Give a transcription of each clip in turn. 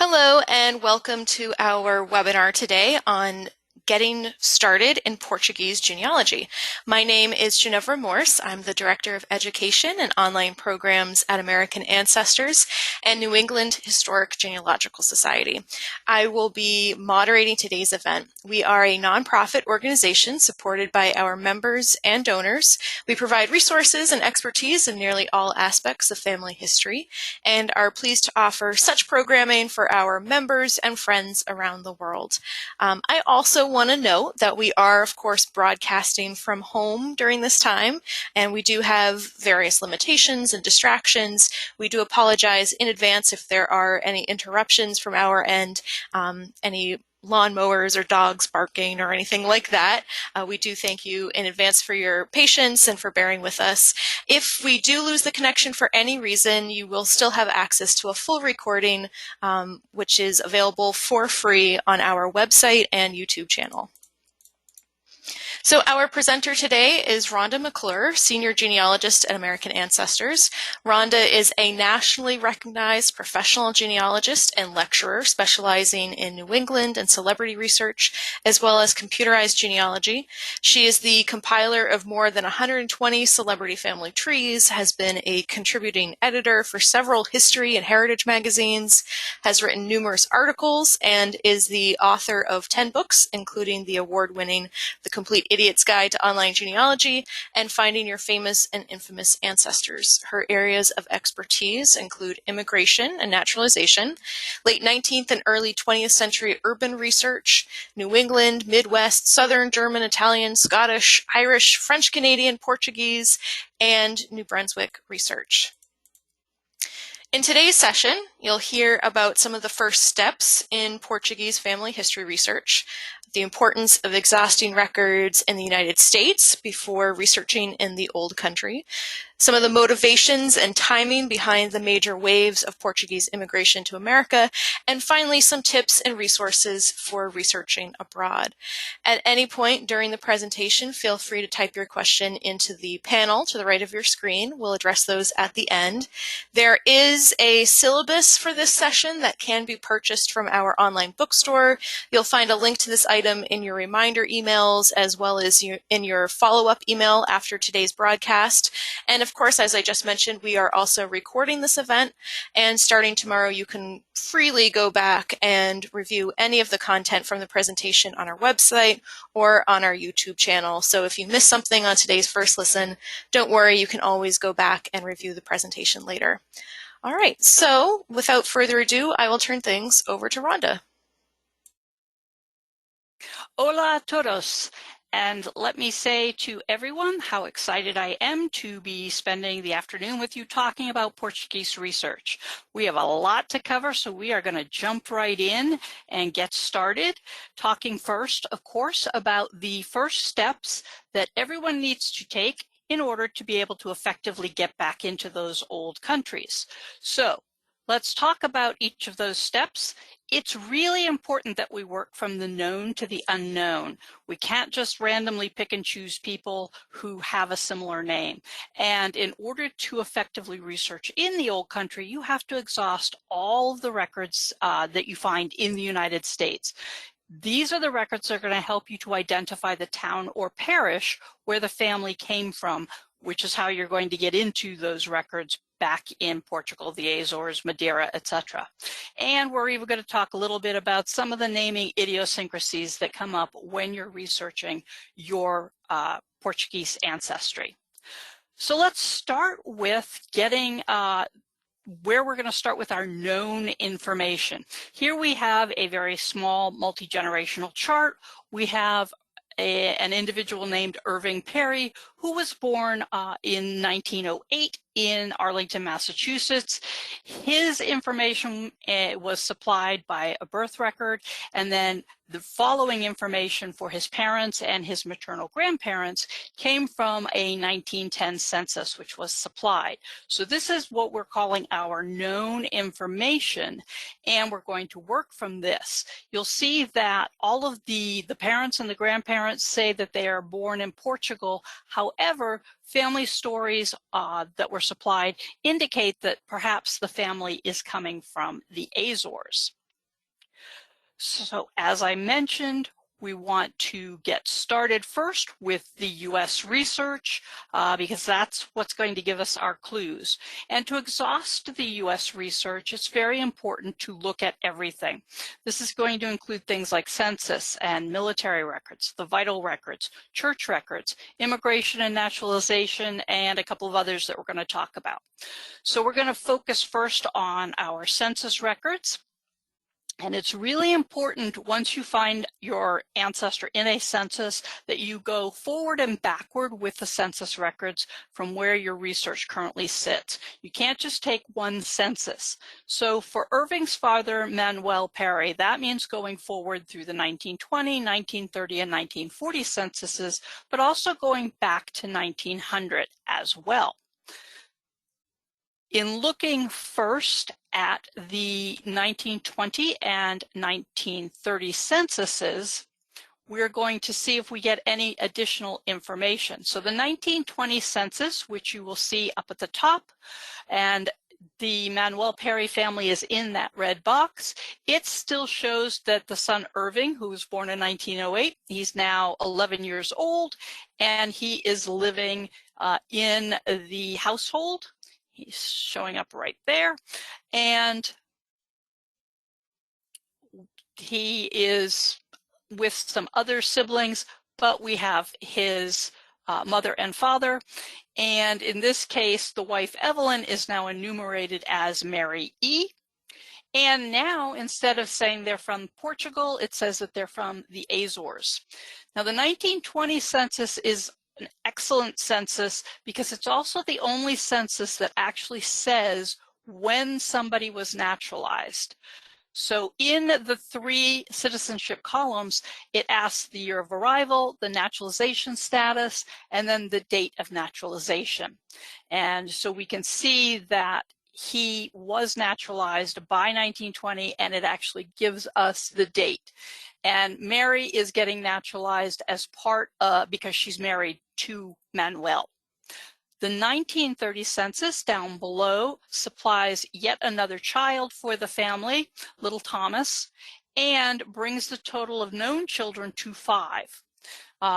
Hello and welcome to our webinar today on getting started in Portuguese genealogy. My name is Ginevra Morse. I'm the Director of Education and Online Programs at American Ancestors and New England Historic Genealogical Society. I will be moderating today's event. We are a nonprofit organization supported by our members and donors. We provide resources and expertise in nearly all aspects of family history and are pleased to offer such programming for our members and friends around the world. I also want to note that we are, of course, broadcasting from home during this time, and we do have various limitations and distractions. We do apologize in advance if there are any interruptions from our end, any lawnmowers or dogs barking or anything like that. We do thank you in advance for your patience and for bearing with us. If we do lose the connection for any reason, you will still have access to a full recording, which is available for free on our website and YouTube channel. So our presenter today is Rhonda McClure, Senior Genealogist at American Ancestors. Rhonda is a nationally recognized professional genealogist and lecturer specializing in New England and celebrity research, as well as computerized genealogy. She is the compiler of more than 120 celebrity family trees, has been a contributing editor for several history and heritage magazines, has written numerous articles, and is the author of 10 books, including the award-winning The Complete Idiot's Guide to Online Genealogy and Finding Your Famous and Infamous Ancestors. Her areas of expertise include immigration and naturalization, late 19th and early 20th century urban research, New England, Midwest, Southern German, Italian, Scottish, Irish, French Canadian, Portuguese, and New Brunswick research. In today's session, you'll hear about some of the first steps in Portuguese family history research, the importance of exhausting records in the United States before researching in the Old Country, some of the motivations and timing behind the major waves of Portuguese immigration to America, and finally some tips and resources for researching abroad. At any point during the presentation, feel free to type your question into the panel to the right of your screen. We'll address those at the end. There is a syllabus for this session that can be purchased from our online bookstore. You'll find a link to this item in your reminder emails as well as in your follow-up email after today's broadcast. And of course, as I just mentioned, we are also recording this event, and starting tomorrow, you can freely go back and review any of the content from the presentation on our website or on our YouTube channel. So if you missed something on today's first listen, don't worry, you can always go back and review the presentation later. All right, so without further ado, I will turn things over to Rhonda. Hola a todos. And let me say to everyone how excited I am to be spending the afternoon with you talking about Portuguese research. We have a lot to cover, so we are going to jump right in and get started. Talking first, of course, about the first steps that everyone needs to take in order to be able to effectively get back into those old countries. So let's talk about each of those steps. It's really important that we work from the known to the unknown. We can't just randomly pick and choose people who have a similar name. And in order to effectively research in the old country, you have to exhaust all of the records that you find in the United States. These are the records that are going to help you to identify the town or parish where the family came from, which is how you're going to get into those records back in Portugal, the Azores, Madeira, etc. And we're even going to talk a little bit about some of the naming idiosyncrasies that come up when you're researching your Portuguese ancestry. So let's start with getting where we're going to start with our known information. Here we have a very small multi-generational chart. We have an individual named Irving Perry, who was born in 1908 in Arlington, Massachusetts. His information was supplied by a birth record, and then the following information for his parents and his maternal grandparents came from a 1910 census, which was supplied. So this is what we're calling our known information, and we're going to work from this. You'll see that all of the parents and the grandparents say that they are born in Portugal. However, family stories that were supplied indicate that perhaps the family is coming from the Azores. So as I mentioned, we want to get started first with the U.S. research because that's what's going to give us our clues. And to exhaust the U.S. research, it's very important to look at everything. This is going to include things like census and military records, the vital records, church records, immigration and naturalization, and a couple of others that we're going to talk about. So we're going to focus first on our census records. And it's really important once you find your ancestor in a census that you go forward and backward with the census records from where your research currently sits. You can't just take one census. So for Irving's father, Manuel Perry, that means going forward through the 1920, 1930, and 1940 censuses, but also going back to 1900 as well. In looking first at the 1920 and 1930 censuses, we're going to see if we get any additional information. So the 1920 census, which you will see up at the top, and the Manuel Perry family is in that red box. It still shows that the son Irving, who was born in 1908, he's now 11 years old, and he is living in the household. He's showing up right there, and he is with some other siblings, but we have his mother and father. And in this case, the wife Evelyn is now enumerated as Mary E. And now, instead of saying they're from Portugal, it says that they're from the Azores. Now, the 1920 census is an excellent census because it's also the only census that actually says when somebody was naturalized. So in the three citizenship columns, it asks the year of arrival, the naturalization status, and then the date of naturalization. And so we can see that he was naturalized by 1920, and it actually gives us the date. And Mary is getting naturalized as part because she's married to Manuel. The 1930 census down below supplies yet another child for the family, little Thomas, and brings the total of known children to 5.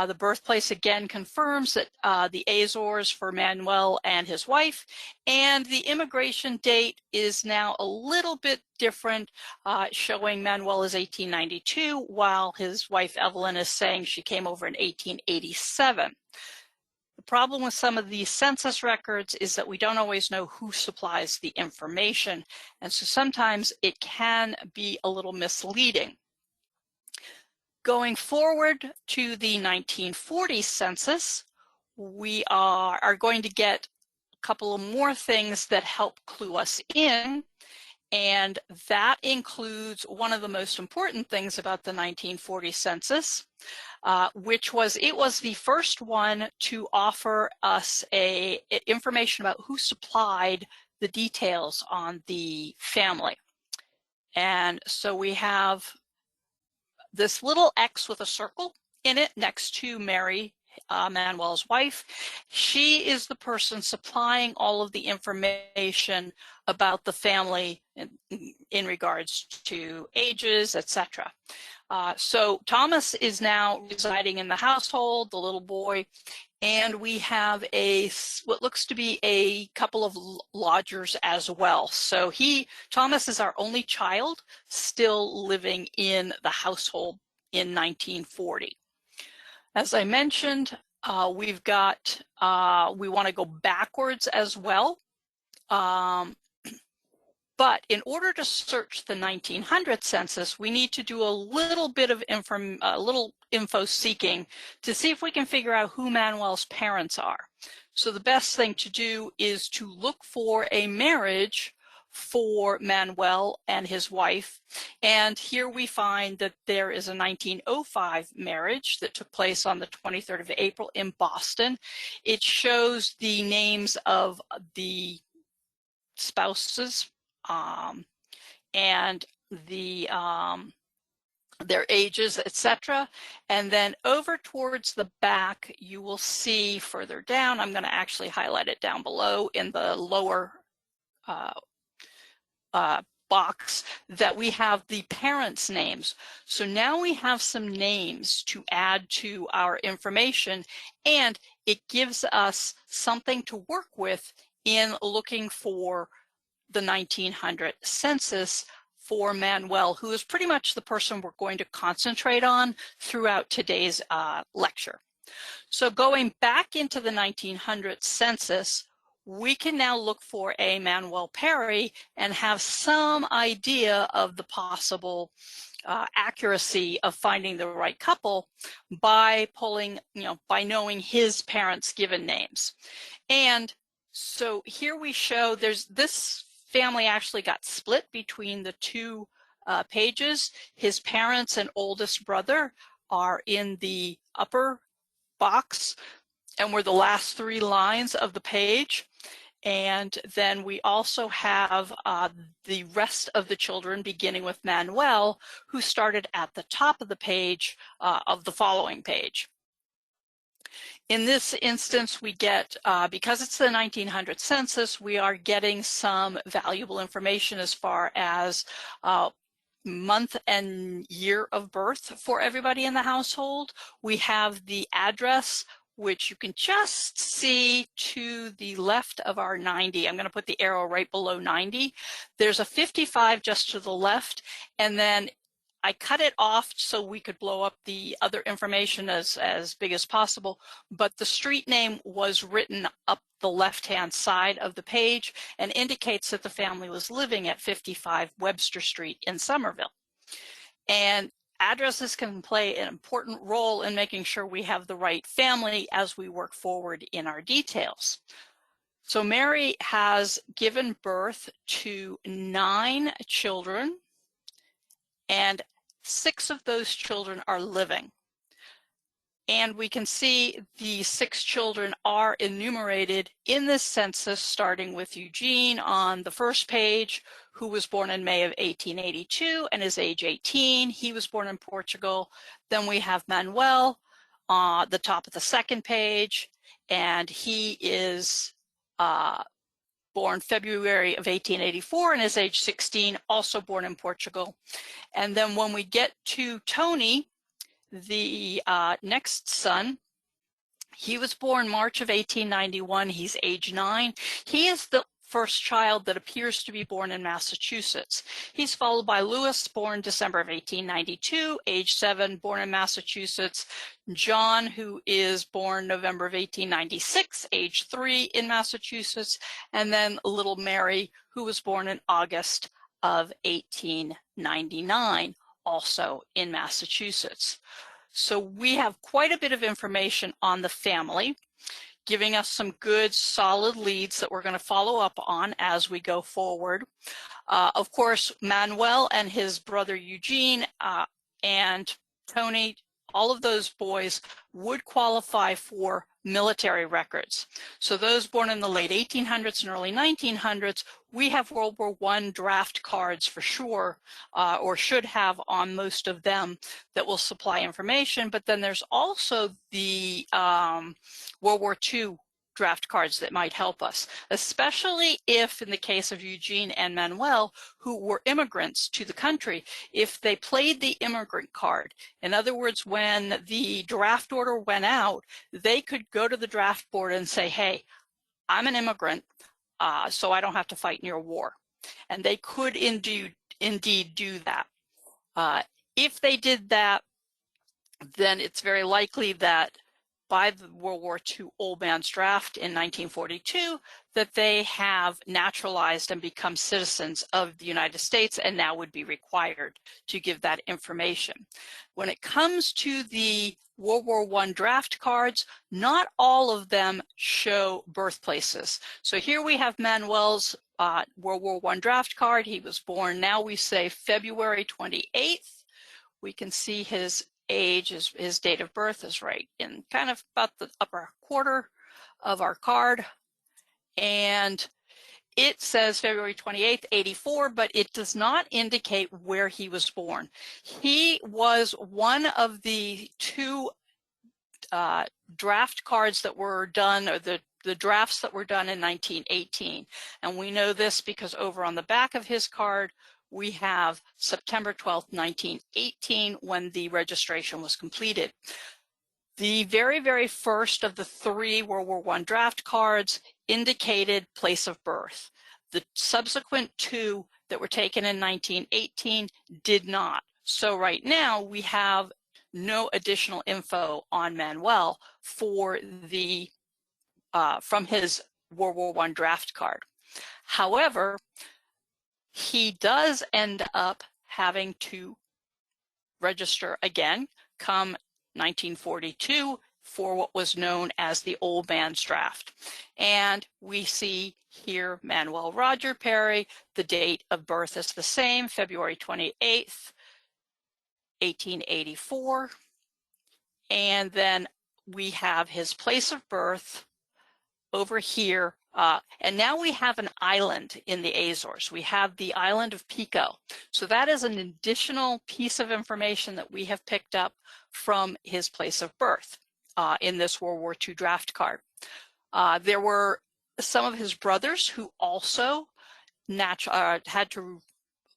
The birthplace again confirms that the Azores for Manuel and his wife, and the immigration date is now a little bit different, showing Manuel is 1892, while his wife Evelyn is saying she came over in 1887. The problem with some of these census records is that we don't always know who supplies the information, and so sometimes it can be a little misleading. Going forward to the 1940 census, we are going to get a couple of more things that help clue us in, and that includes one of the most important things about the 1940 census, which was it was the first one to offer us information about who supplied the details on the family. And so we have this little X with a circle in it next to Mary, Manuel's wife. She is the person supplying all of the information about the family in regards to ages, etc. So Thomas is now residing in the household, the little boy, and we have what looks to be a couple of lodgers as well. So Thomas is our only child still living in the household in 1940. As I mentioned, we want to go backwards as well. But in order to search the 1900 census, we need to do a little bit of info seeking to see if we can figure out who Manuel's parents are. So the best thing to do is to look for a marriage for Manuel and his wife. And here we find that there is a 1905 marriage that took place on the 23rd of April in Boston. It shows the names of the spouses and their ages, etc. And then over towards the back, you will see further down, I'm going to actually highlight it down below in the lower box that we have the parents' names. So now we have some names to add to our information, and it gives us something to work with in looking for the 1900 census for Manuel, who is pretty much the person we're going to concentrate on throughout today's lecture. So going back into the 1900 census, we can now look for a Manuel Perry and have some idea of the possible accuracy of finding the right couple by pulling, by knowing his parents' given names. And so here we show this family actually got split between the two pages. His parents and oldest brother are in the upper box, and we're the last 3 lines of the page. And then we also have the rest of the children, beginning with Manuel, who started at the top of the page of the following page. In this instance, we get, because it's the 1900 census, we are getting some valuable information as far as month and year of birth for everybody in the household. We have the address, which you can just see to the left of our 90. I'm going to put the arrow right below 90. There's a 55 just to the left, and then I cut it off so we could blow up the other information as big as possible, but the street name was written up the left-hand side of the page and indicates that the family was living at 55 Webster Street in Somerville. And addresses can play an important role in making sure we have the right family as we work forward in our details. So Mary has given birth to 9 children, and 6 of those children are living. And we can see the 6 children are enumerated in this census, starting with Eugene on the first page, who was born in May of 1882 and is age 18. He was born in Portugal. Then we have Manuel on the top of the second page, and he is born February of 1884 and is age 16, also born in Portugal. And then when we get to Tony, the next son, he was born March of 1891. He's age 9. He is the first child that appears to be born in Massachusetts. He's followed by Louis, born December of 1892, age 7, born in Massachusetts. John, who is born November of 1896, age 3 in Massachusetts. And then little Mary, who was born in August of 1899, also in Massachusetts. So we have quite a bit of information on the family, giving us some good solid leads that we're going to follow up on as we go forward. Of course, Manuel and his brother Eugene and Tony, all of those boys would qualify for military records. So those born in the late 1800s and early 1900s, we have World War I draft cards for sure, or should have on most of them, that will supply information. But then there's also the World War II draft cards that might help us, especially if, in the case of Eugene and Manuel, who were immigrants to the country, if they played the immigrant card. In other words, when the draft order went out, they could go to the draft board and say, hey, I'm an immigrant, so I don't have to fight in your war. And they could indeed do that. If they did that, then it's very likely that by the World War II Old Man's Draft in 1942, that they have naturalized and become citizens of the United States and now would be required to give that information. When it comes to the World War I draft cards, not all of them show birthplaces. So here we have Manuel's World War I draft card. He was born, now we say February 28th. We can see his age, his date of birth is right in kind of about the upper quarter of our card. And it says February 28th, 84, but it does not indicate where he was born. He was one of the 2 draft cards that were done, or the drafts that were done in 1918. And we know this because over on the back of his card, we have September 12th, 1918, when the registration was completed. The very, very first of the 3 World War I draft cards indicated place of birth. The subsequent 2 that were taken in 1918 did not. So right now we have no additional info on Manuel for the from his World War I draft card. However, he does end up having to register again come 1942 for what was known as the Old Man's Draft. And we see here Manuel Roger Perry, the date of birth is the same, February 28th, 1884. And then we have his place of birth over here. And now we have an island in the Azores. We have the island of Pico. So that is an additional piece of information that we have picked up from his place of birth in this World War II draft card. There were some of his brothers who also had to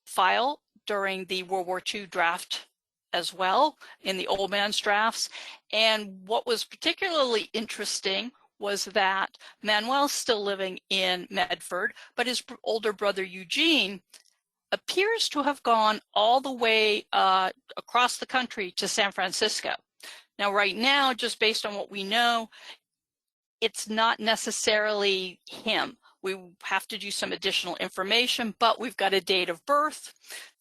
file during the World War II draft as well in the Old Man's Drafts. And what was particularly interesting was that Manuel's still living in Medford, but his older brother Eugene appears to have gone all the way across the country to San Francisco. Now, right now, just based on what we know, it's not necessarily him. We have to do some additional information, but we've got a date of birth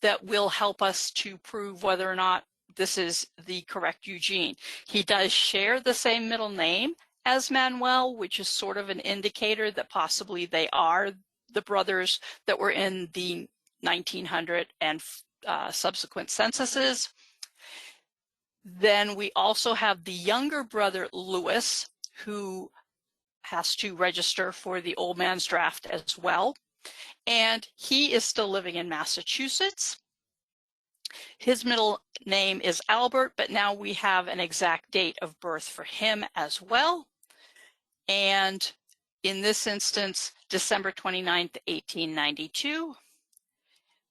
that will help us to prove whether or not this is the correct Eugene. He does share the same middle name as Manuel, which is sort of an indicator that possibly they are the brothers that were in the 1900 and subsequent censuses. Then we also have the younger brother, Louis, who has to register for the Old Man's Draft as well. And he is still living in Massachusetts. His middle name is Albert, but now we have an exact date of birth for him as well. And in this instance, December 29th, 1892.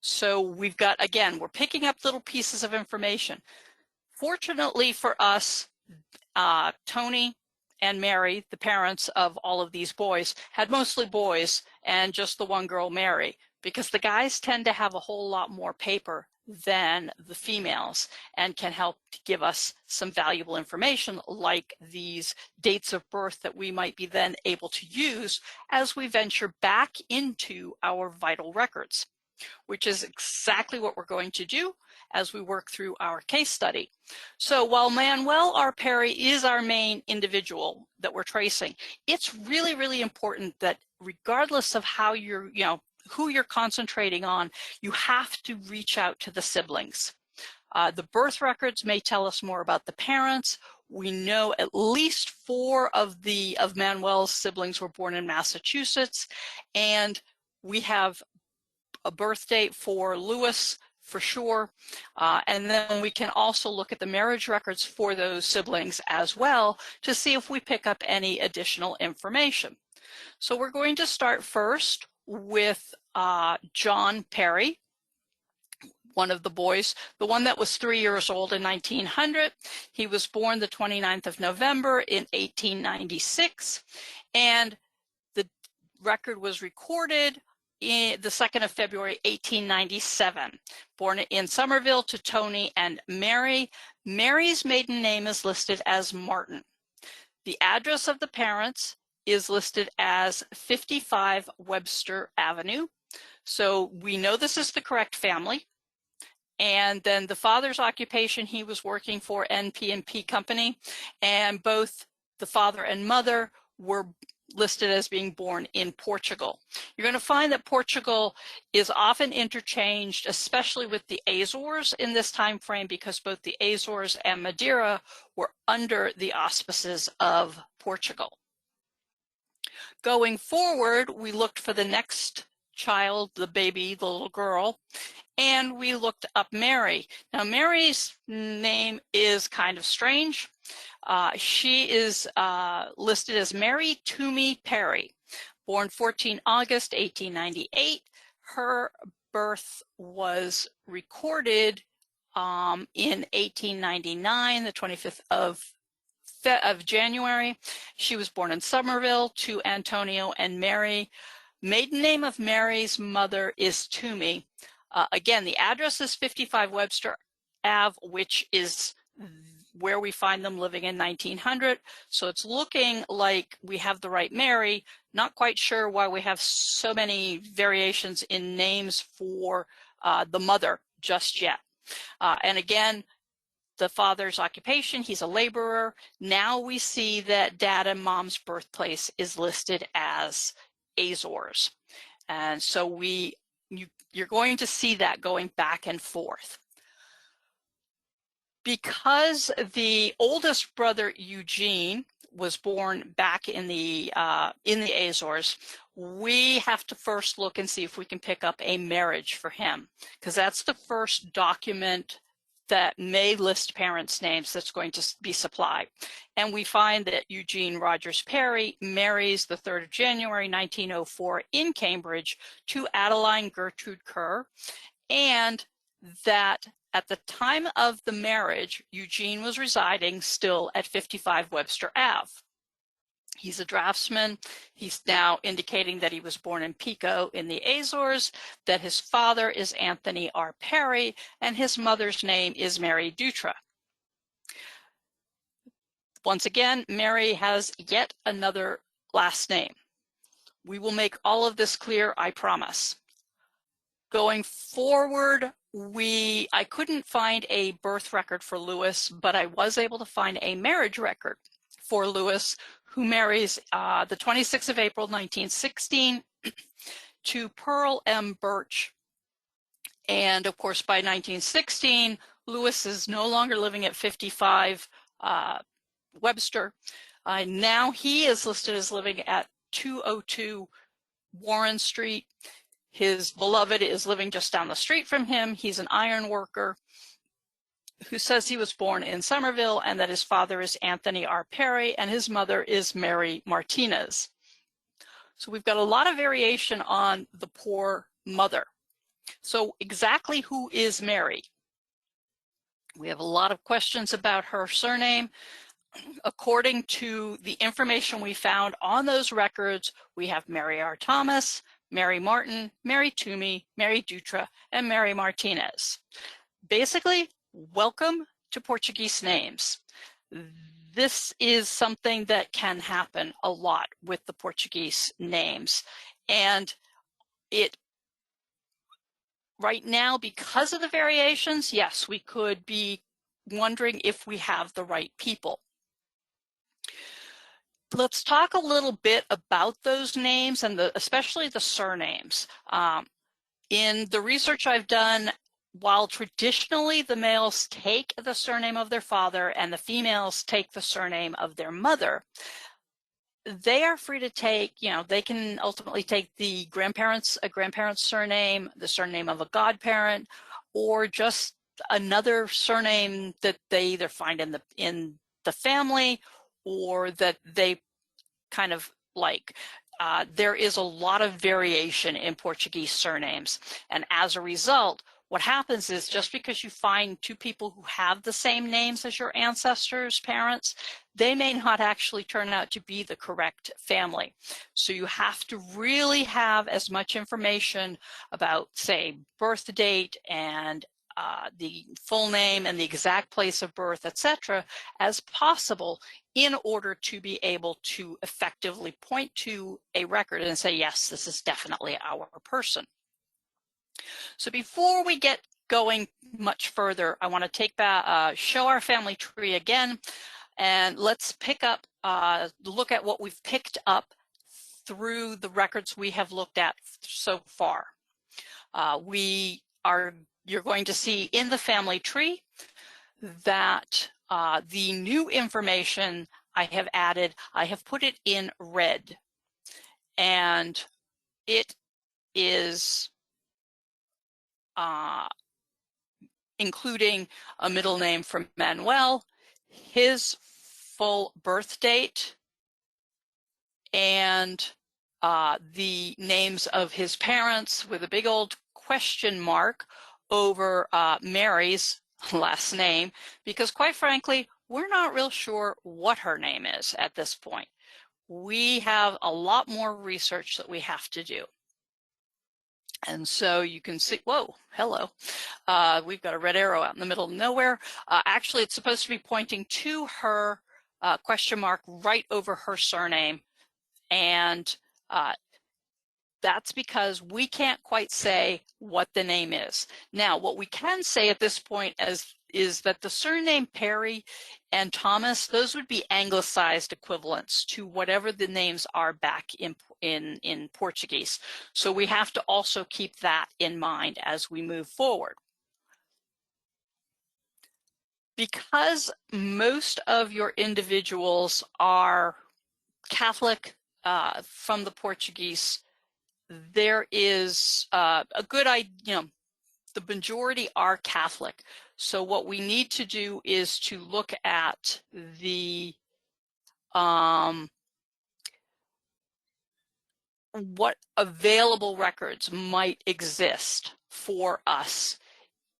So we've got, again, we're picking up little pieces of information. Fortunately for us, Tony and Mary, the parents of all of these boys, had mostly boys and just the one girl, Mary, because the guys tend to have a whole lot more paper than the females and can help to give us some valuable information like these dates of birth that we might be then able to use as we venture back into our vital records, which is exactly what we're going to do as we work through our case study. So while Manuel R. Perry is our main individual that we're tracing, it's really, really important that regardless of how you're, who you're concentrating on, you have to reach out to the siblings. The birth records may tell us more about the parents. We know at least 4 of Manuel's siblings were born in Massachusetts, and we have a birth date for Louis for sure. And then we can also look at the marriage records for those siblings as well to see if we pick up any additional information. So we're going to start first with John Perry, one of the boys, the one that was 3 years old in 1900. He was born the 29th of November in 1896, and the record was recorded in the 2nd of February, 1897. Born in Somerville to Tony and Mary. Mary's maiden name is listed as Martin. The address of the parents is listed as 55 Webster Avenue. So we know this is the correct family. And then the father's occupation, he was working for N.P. Company, and both the father and mother were listed as being born in Portugal. You're going to find that Portugal is often interchanged, especially with the Azores in this time frame, because both the Azores and Madeira were under the auspices of Portugal. Going forward, we looked for the next child, the baby, the little girl, and we looked up Mary. Now, Mary's name is kind of strange. She is listed as Mary Toomey Perry, born 14 August 1898. Her birth was recorded in 1899, the 25th of January. She was born in Somerville to Antonio and Mary. Maiden name of Mary's mother is Toomey. Again, the address is 55 Webster Ave, which is where we find them living in 1900. So it's looking like we have the right Mary. Not quite sure why we have so many variations in names for the mother just yet. And again, the father's occupation, he's a laborer. Now we see that dad and mom's birthplace is listed as Azores. And so you're going to see that going back and forth. Because the oldest brother, Eugene, was born back in the Azores, we have to first look and see if we can pick up a marriage for him, because that's the first document that may list parents' names that's going to be supplied. And we find that Eugene Rogers Perry marries the 3rd of January, 1904 in Cambridge to Adeline Gertrude Kerr, and that at the time of the marriage, Eugene was residing still at 55 Webster Ave. He's a draftsman. He's now indicating that he was born in Pico in the Azores, that his father is Anthony R. Perry, and his mother's name is Mary Dutra. Once again, Mary has yet another last name. We will make all of this clear, I promise. Going forward, I couldn't find a birth record for Lewis, but I was able to find a marriage record for Lewis, who marries the 26th of April, 1916 to Pearl M. Birch. And of course, by 1916, Lewis is no longer living at 55 Webster. Now he is listed as living at 202 Warren Street. His beloved is living just down the street from him. He's an iron worker who says he was born in Somerville and that his father is Anthony R. Perry and his mother is Mary Martinez. So we've got a lot of variation on the poor mother. So exactly who is Mary? We have a lot of questions about her surname. According to the information we found on those records, we have Mary R. Thomas, Mary Martin, Mary Toomey, Mary Dutra, and Mary Martinez. Basically, welcome to Portuguese names. This is something that can happen a lot with the Portuguese names. And right now, because of the variations, yes, we could be wondering if we have the right people. Let's talk a little bit about those names and especially the surnames. In the research I've done, while traditionally the males take the surname of their father and the females take the surname of their mother, they are free to take, they can ultimately take a grandparent's surname, the surname of a godparent, or just another surname that they either find in the family or that they kind of like. There is a lot of variation in Portuguese surnames, and as a result, what happens is just because you find two people who have the same names as your ancestors' parents, they may not actually turn out to be the correct family. So you have to really have as much information about, say, birth date and the full name and the exact place of birth, etc., as possible in order to be able to effectively point to a record and say, yes, this is definitely our person. So before we get going much further, I want to take back, show our family tree again, and let's pick up, look at what we've picked up through the records we have looked at so far. You're going to see in the family tree that the new information I have added, I have put it in red, and it is including a middle name from Manuel, his full birth date, and the names of his parents with a big old question mark over Mary's last name, because quite frankly, we're not real sure what her name is at this point. We have a lot more research that we have to do. And so you can see, whoa, hello. We've got a red arrow out in the middle of nowhere. Actually, it's supposed to be pointing to her question mark right over her surname. And that's because we can't quite say what the name is. Now, what we can say at this point is that the surname Perry and Thomas, those would be anglicized equivalents to whatever the names are back in Portuguese. So we have to also keep that in mind as we move forward. Because most of your individuals are Catholic from the Portuguese, there is a good idea, the majority are Catholic. So what we need to do is to look at the what available records might exist for us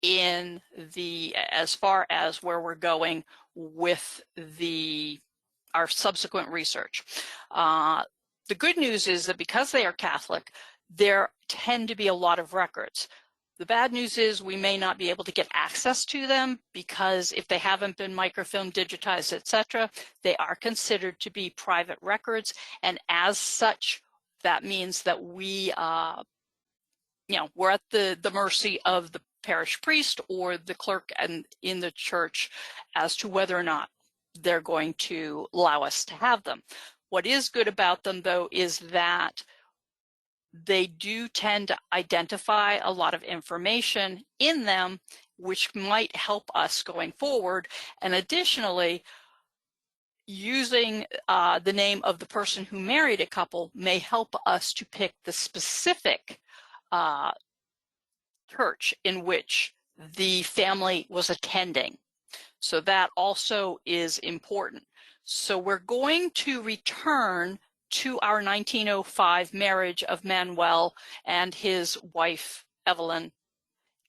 in the, as far as where we're going with our subsequent research. The good news is that because they are Catholic, there tend to be a lot of records. The bad news is we may not be able to get access to them because if they haven't been microfilmed, digitized, etc., they are considered to be private records, and as such, that means that we, we're at the mercy of the parish priest or the clerk in the church as to whether or not they're going to allow us to have them. What is good about them, though, is that they do tend to identify a lot of information in them, which might help us going forward. And additionally, using the name of the person who married a couple may help us to pick the specific church in which the family was attending. So that also is important. So we're going to return to our 1905 marriage of Manuel and his wife, Evelyn,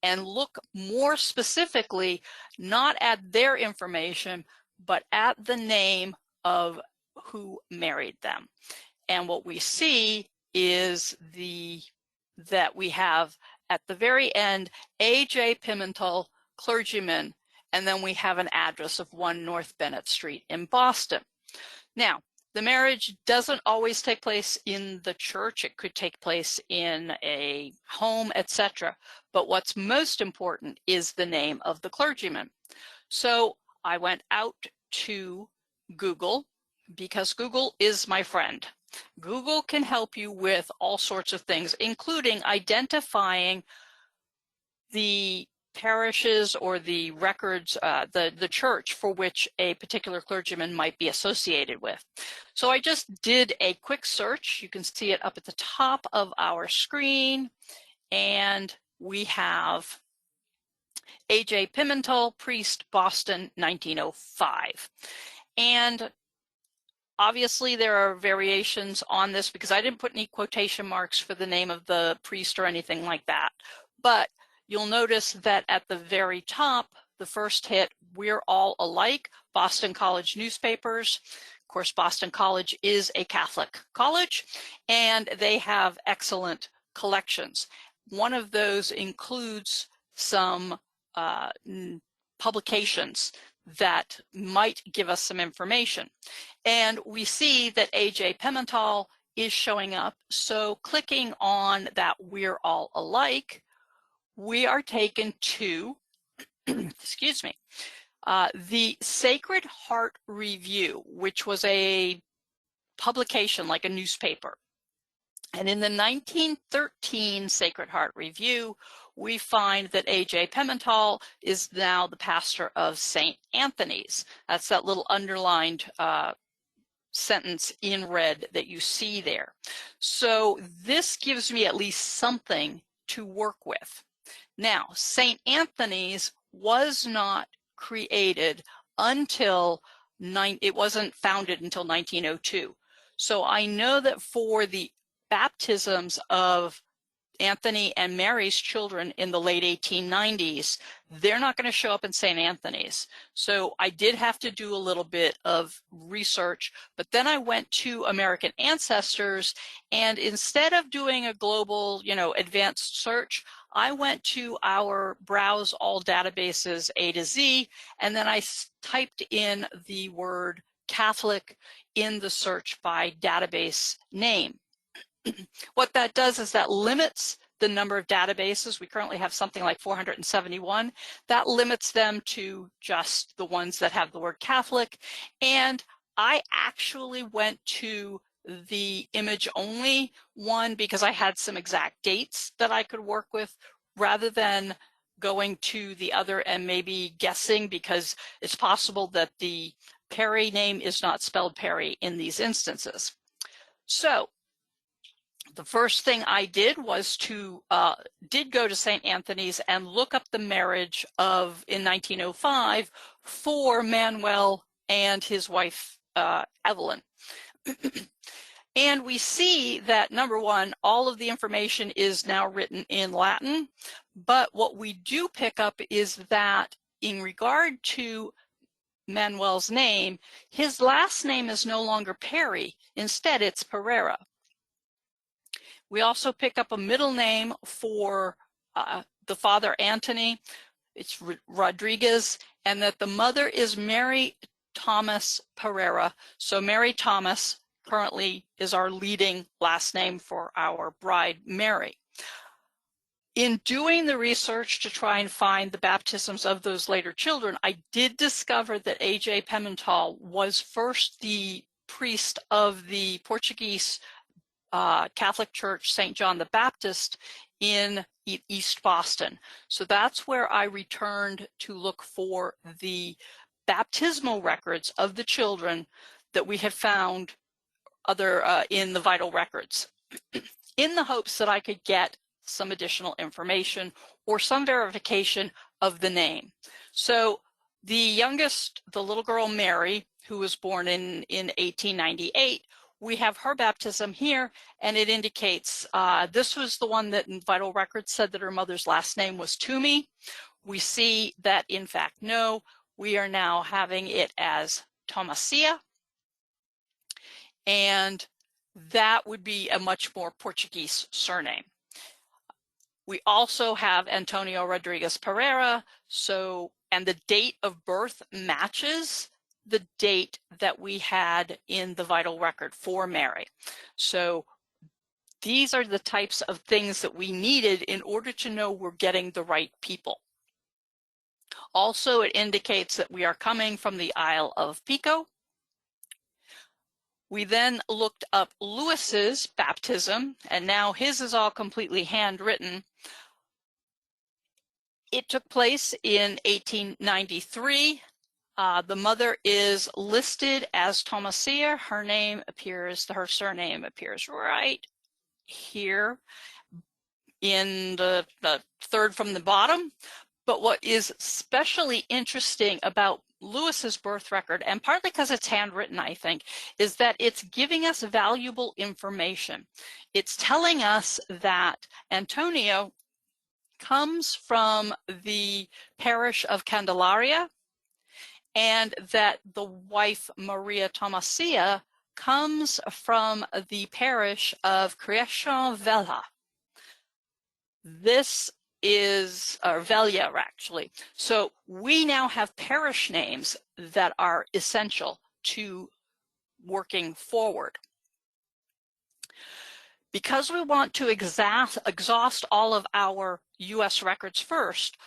and look more specifically, not at their information, but at the name of who married them. And what we see is that we have at the very end, A.J. Pimentel, clergyman, and then we have an address of 1 North Bennett Street in Boston. Now, the marriage doesn't always take place in the church. It could take place in a home, etc. But what's most important is the name of the clergyman. So I went out to Google because Google is my friend. Google can help you with all sorts of things, including identifying the parishes or the records, the church for which a particular clergyman might be associated with. So I just did a quick search. You can see it up at the top of our screen, and we have A.J. Pimentel, priest, Boston, 1905. And obviously there are variations on this because I didn't put any quotation marks for the name of the priest or anything like that. But you'll notice that at the very top, the first hit, We're All Alike, Boston College Newspapers. Of course, Boston College is a Catholic college, and they have excellent collections. One of those includes some publications that might give us some information. And we see that A.J. Pimentel is showing up. So clicking on that We're All Alike, we are taken to, excuse me, the Sacred Heart Review, which was a publication like a newspaper. And in the 1913 Sacred Heart Review, we find that A.J. Pimentel is now the pastor of St. Anthony's. That's that little underlined sentence in red that you see there. So this gives me at least something to work with. Now, St. Anthony's was not created until, it wasn't founded until 1902. So I know that for the baptisms of Anthony and Mary's children in the late 1890s, they're not going to show up in St. Anthony's. So I did have to do a little bit of research, but then I went to American Ancestors, and instead of doing a global, advanced search, I went to our browse all databases A to Z, and then I typed in the word Catholic in the search by database name. What that does is that limits the number of databases. We currently have something like 471. That limits them to just the ones that have the word Catholic. And I actually went to the image only one because I had some exact dates that I could work with, rather than going to the other and maybe guessing, because it's possible that the Perry name is not spelled Perry in these instances. So the first thing I did was did go to St. Anthony's and look up the marriage in 1905 for Manuel and his wife, Evelyn. And we see that, number one, all of the information is now written in Latin, but what we do pick up is that in regard to Manuel's name, his last name is no longer Perry. Instead, it's Pereira. We also pick up a middle name for the father, Anthony. It's Rodriguez, and that the mother is Mary Thomas Pereira. So Mary Thomas currently is our leading last name for our bride, Mary. In doing the research to try and find the baptisms of those later children, I did discover that A.J. Pimentel was first the priest of the Portuguese Catholic Church, St. John the Baptist, in East Boston. So that's where I returned to look for the baptismal records of the children that we had found in the vital records, in the hopes that I could get some additional information or some verification of the name. So the youngest, the little girl Mary, who was born in 1898, we have her baptism here, and it indicates this was the one that in vital records said that her mother's last name was Toomey. We see that, in fact, no, we are now having it as Tomasia, and that would be a much more Portuguese surname. We also have Antonio Rodriguez Pereira, and the date of birth matches the date that we had in the vital record for Mary. So these are the types of things that we needed in order to know we're getting the right people. Also, it indicates that we are coming from the Isle of Pico. We then looked up Lewis's baptism, and now his is all completely handwritten. It took place in 1893. The mother is listed as Tomasia. Her surname appears right here in the third from the bottom. But what is especially interesting about Lewis's birth record, and partly because it's handwritten, I think, is that it's giving us valuable information. It's telling us that Antonio comes from the parish of Candelaria, and that the wife Maria Tomasia comes from the parish of Creation Vella. This is Velia, actually. So we now have parish names that are essential to working forward. Because we want to exhaust all of our U.S. records first,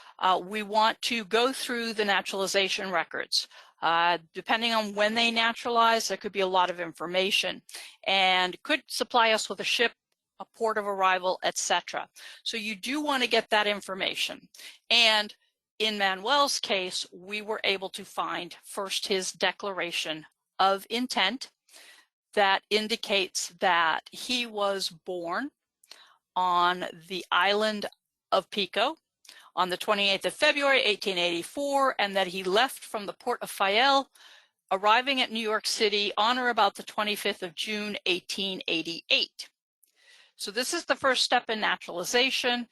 we want to go through the naturalization records. Depending on when they naturalize, there could be a lot of information and could supply us with a ship, a port of arrival, etc. So you do want to get that information. And in Manuel's case, we were able to find first his declaration of intent that indicates that he was born on the island of Pico on the 28th of February, 1884, and that he left from the port of Fayal, arriving at New York City on or about the 25th of June, 1888. So this is the first step in naturalization.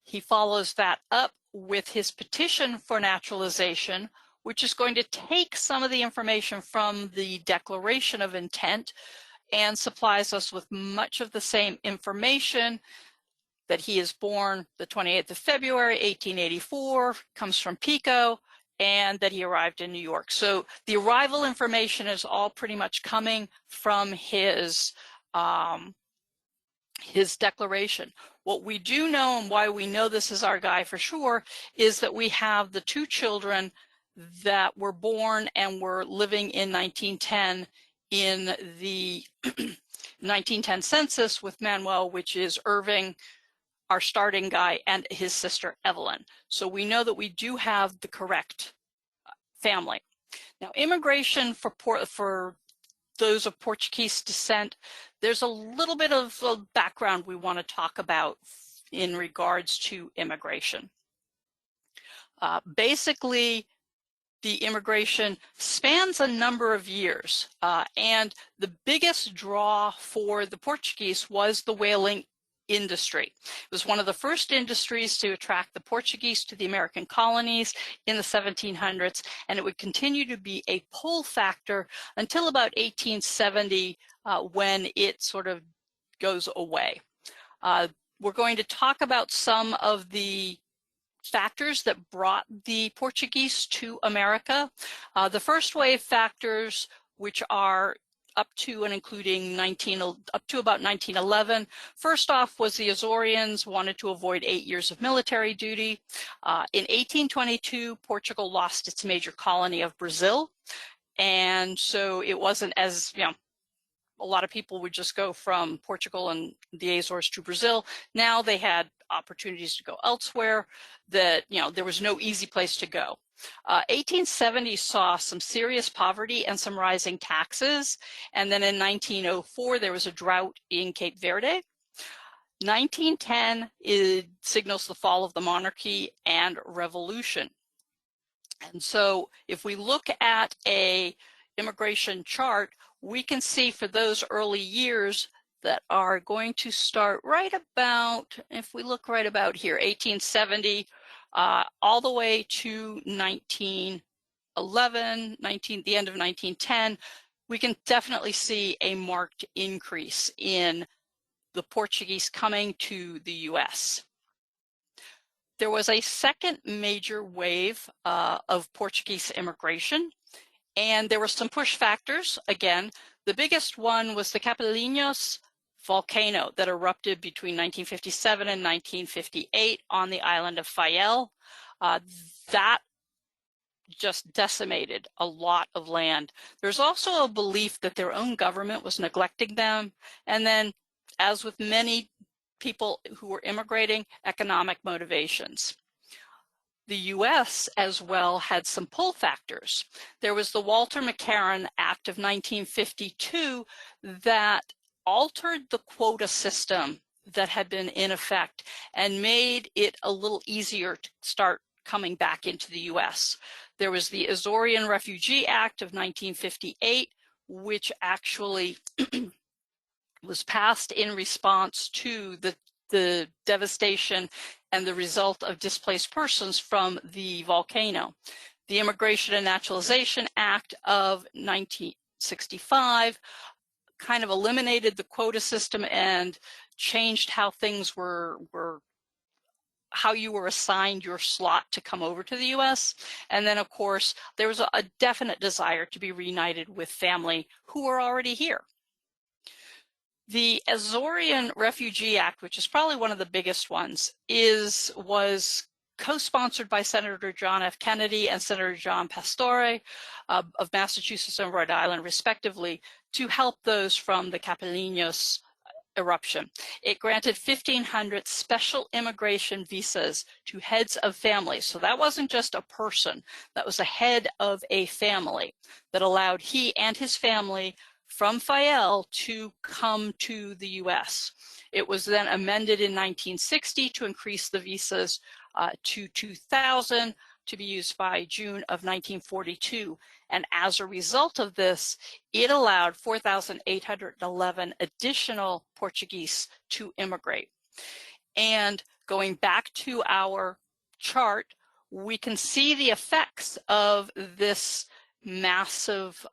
He follows that up with his petition for naturalization, which is going to take some of the information from the Declaration of Intent and supplies us with much of the same information, that he is born the 28th of February, 1884, comes from Pico, and that he arrived in New York. So the arrival information is all pretty much coming from his declaration. What we do know, and why we know this is our guy for sure, is that we have the two children that were born and were living in 1910 in the 1910 census with Manuel, which is Irving, our starting guy, and his sister Evelyn. So we know that we do have the correct family. Now, immigration for those of Portuguese descent, there's a little bit of a background we want to talk about in regards to immigration. Basically, the immigration spans a number of years, and the biggest draw for the Portuguese was the whaling industry. It was one of the first industries to attract the Portuguese to the American colonies in the 1700s, and it would continue to be a pull factor until about 1870, when it sort of goes away. We're going to talk about some of the factors that brought the Portuguese to America. The first wave factors, which are up to and including up to about 1911. First off was the Azorians wanted to avoid 8 years of military duty. In 1822, Portugal lost its major colony of Brazil. And so it wasn't as, a lot of people would just go from Portugal and the Azores to Brazil. Now they had opportunities to go elsewhere, that, there was no easy place to go. 1870 saw some serious poverty and some rising taxes. And then in 1904, there was a drought in Cape Verde. 1910 signals the fall of the monarchy and revolution. And so if we look at a immigration chart, we can see for those early years that are going to start right about, if we look right about here, 1870, all the way to 1911, the end of 1910, we can definitely see a marked increase in the Portuguese coming to the US. There was a second major wave of Portuguese immigration, and there were some push factors. Again, the biggest one was the Capelinhos volcano that erupted between 1957 and 1958 on the island of Faial. That just decimated a lot of land. There's also a belief that their own government was neglecting them. And then, as with many people who were immigrating, economic motivations. The US as well had some pull factors. There was the Walter McCarran Act of 1952 that altered the quota system that had been in effect and made it a little easier to start coming back into the US. There was the Azorian Refugee Act of 1958, which actually was passed in response to the devastation and the result of displaced persons from the volcano. The Immigration and Naturalization Act of 1965 kind of eliminated the quota system and changed how things were how you were assigned your slot to come over to the US. And then, of course, there was a definite desire to be reunited with family who were already here. The Azorian Refugee Act, which is probably one of the biggest ones, was co-sponsored by Senator John F. Kennedy and Senator John Pastore of Massachusetts and Rhode Island, respectively, to help those from the Capelinhos eruption. It granted 1,500 special immigration visas to heads of families. So that wasn't just a person, that was a head of a family that allowed he and his family from Faial to come to the US. It was then amended in 1960 to increase the visas to 2,000. to be used by June of 1942. And as a result of this, it allowed 4,811 additional Portuguese to immigrate. And going back to our chart, we can see the effects of this massive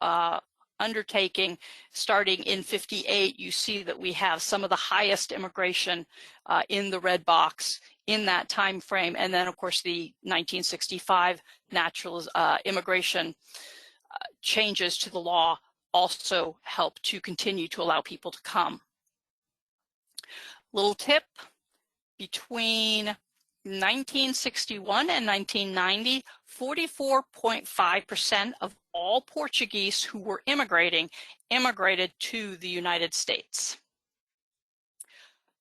undertaking starting in 58. You see that we have some of the highest immigration in the red box in that time frame, and then of course the 1965 immigration changes to the law also help to continue to allow people to come. Little tip: between 1961 and 1990, 44.5% of all Portuguese who were immigrating immigrated to the United States.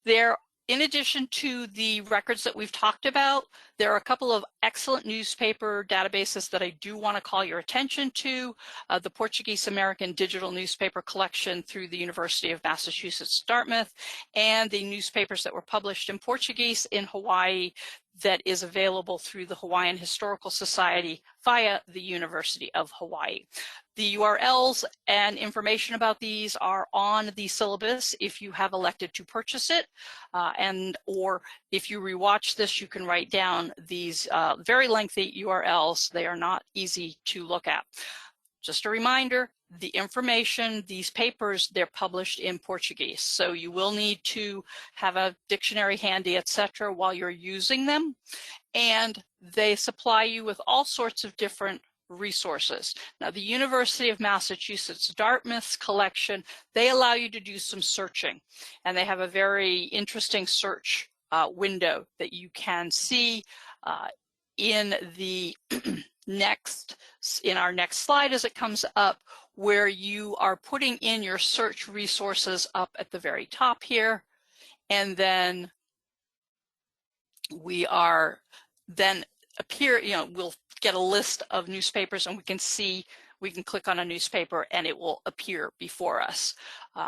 In addition to the records that we've talked about, there are a couple of excellent newspaper databases that I do want to call your attention to. The Portuguese American Digital Newspaper Collection through the University of Massachusetts, Dartmouth, and the newspapers that were published in Portuguese in Hawaii that is available through the Hawaiian Historical Society via the University of Hawaii. The URLs and information about these are on the syllabus if you have elected to purchase it, or if you rewatch this, you can write down these very lengthy URLs. They are not easy to look at. Just a reminder, the information, these papers, they're published in Portuguese. So you will need to have a dictionary handy, etc., while you're using them. And they supply you with all sorts of different resources. Now, the University of Massachusetts Dartmouth's collection, they allow you to do some searching. And they have a very interesting search window that you can see in the in our next slide as it comes up, where you are putting in your search resources up at the very top here. And then we are then we'll get a list of newspapers, and we can click on a newspaper and it will appear before us.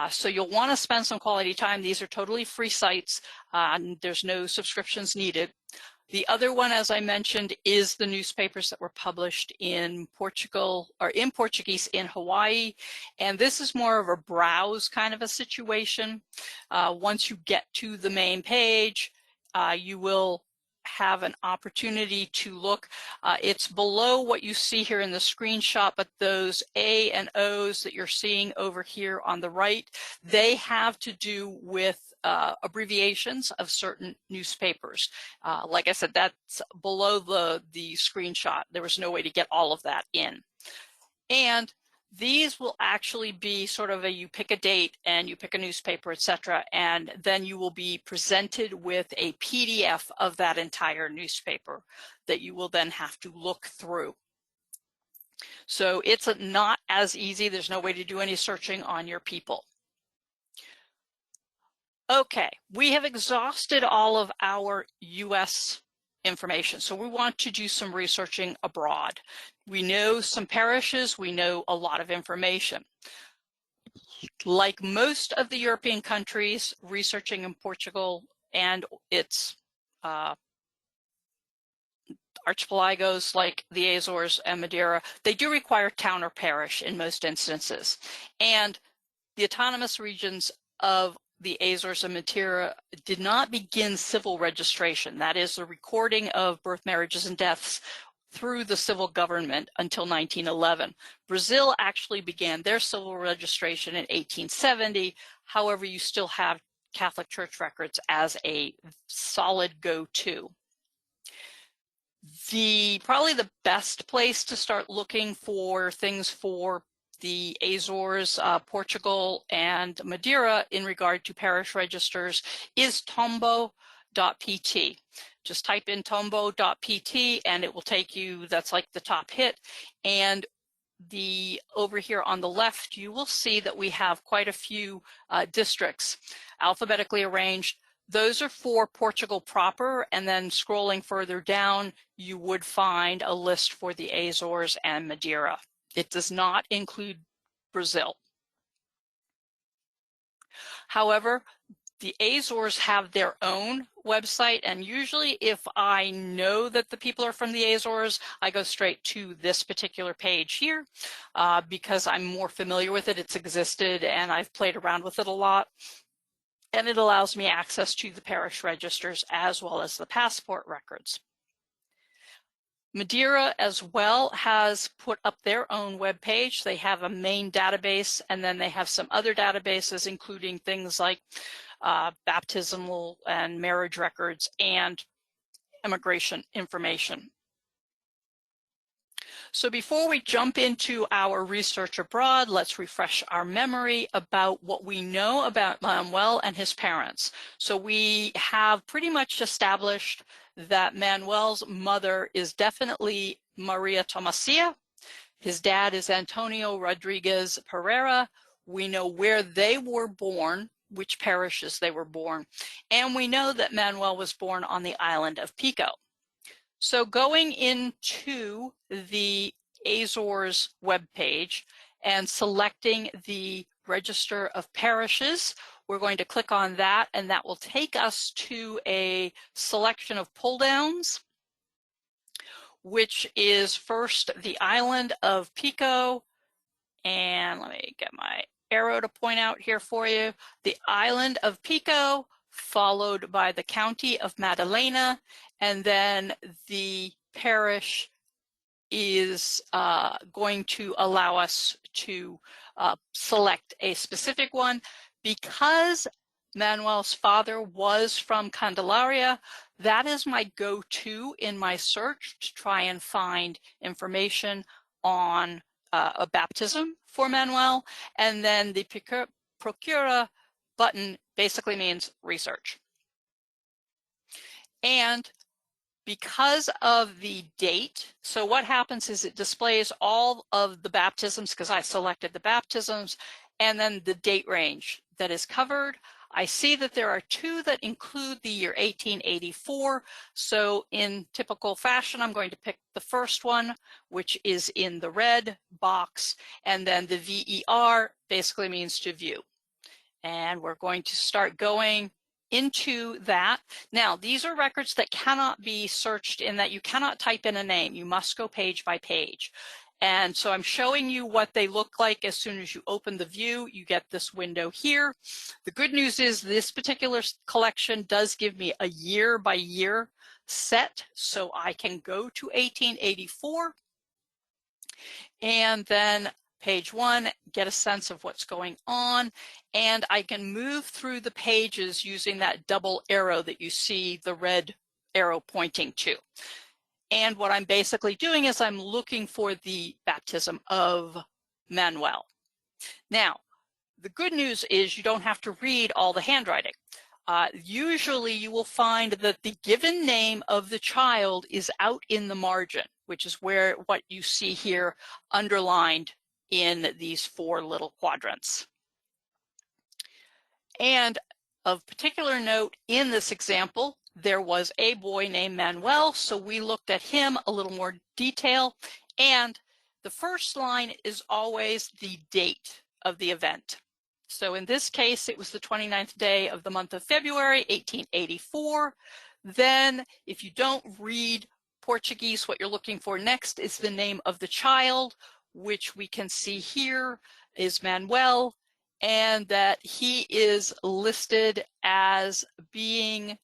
So you'll want to spend some quality time. These are totally free sites. And there's no subscriptions needed. The other one, as I mentioned, is the newspapers that were published in Portugal or in Portuguese in Hawaii. And this is more of a browse kind of a situation. Once you get to the main page, you will have an opportunity to look. It's below what you see here in the screenshot, but those A and O's that you're seeing over here on the right, they have to do with abbreviations of certain newspapers. Like I said, that's below the screenshot. There was no way to get all of that in. And these will actually be sort of you pick a date and you pick a newspaper, etc., and then you will be presented with a PDF of that entire newspaper that you will then have to look through. So it's not as easy. There's no way to do any searching on your people. Okay, we have exhausted all of our U.S. information, so we want to do some researching abroad. We know some parishes, we know a lot of information. Like most of the European countries, researching in Portugal and its archipelagos like the Azores and Madeira, they do require town or parish in most instances. And the autonomous regions of the Azores and Madeira did not begin civil registration, that is the recording of birth, marriages, and deaths, through the civil government until 1911. Brazil actually began their civil registration in 1870. However, you still have Catholic Church records as a solid go-to. Probably the best place to start looking for things for the Azores, Portugal, and Madeira in regard to parish registers is tombo.pt. Just type in tombo.pt and it will take you, that's like the top hit. And over here on the left, you will see that we have quite a few districts alphabetically arranged. Those are for Portugal proper, and then scrolling further down, you would find a list for the Azores and Madeira. It does not include Brazil. However, The Azores have their own website, and usually if I know that the people are from the Azores, I go straight to this particular page here because I'm more familiar with it. It's existed and I've played around with it a lot. And it allows me access to the parish registers as well as the passport records. Madeira as well has put up their own web page. They have a main database, and then they have some other databases, including things like baptismal and marriage records and immigration information. So before we jump into our research abroad, let's refresh our memory about what we know about Manuel and his parents. So we have pretty much established that Manuel's mother is definitely Maria Tomasia. His dad is Antonio Rodriguez Pereira. We know where they were born, which parishes they were born, and we know that Manuel was born on the island of Pico. So going into the Azores webpage and selecting the Register of Parishes, we're going to click on that, and that will take us to a selection of pull downs, which is first the island of Pico, and let me get my arrow to point out here for you. The island of Pico, followed by the county of Madalena, and then the parish is going to allow us to select a specific one. Because Manuel's father was from Candelaria, that is my go-to in my search to try and find information on a baptism for Manuel. And then the Procura button basically means research. And because of the date, so what happens is it displays all of the baptisms because I selected the baptisms, and then the date range that is covered. I see that there are two that include the year 1884. So in typical fashion, I'm going to pick the first one, which is in the red box, and then the VER basically means to view. And we're going to start going into that. Now, these are records that cannot be searched in that you cannot type in a name. You must go page by page. And so I'm showing you what they look like as soon as you open the view. You get this window here. The good news is this particular collection does give me a year by year set, so I can go to 1884 and then page 1, get a sense of what's going on, and I can move through the pages using that double arrow that you see the red arrow pointing to. And what I'm basically doing is I'm looking for the baptism of Manuel. Now, the good news is you don't have to read all the handwriting. Usually you will find that the given name of the child is out in the margin, which is where what you see here underlined in these 4 little quadrants. And of particular note in this example, there was a boy named Manuel, so we looked at him a little more detail, and the first line is always the date of the event. So in this case, it was the 29th day of the month of February, 1884. Then, if you don't read Portuguese, what you're looking for next is the name of the child, which we can see here is Manuel, and that he is listed as being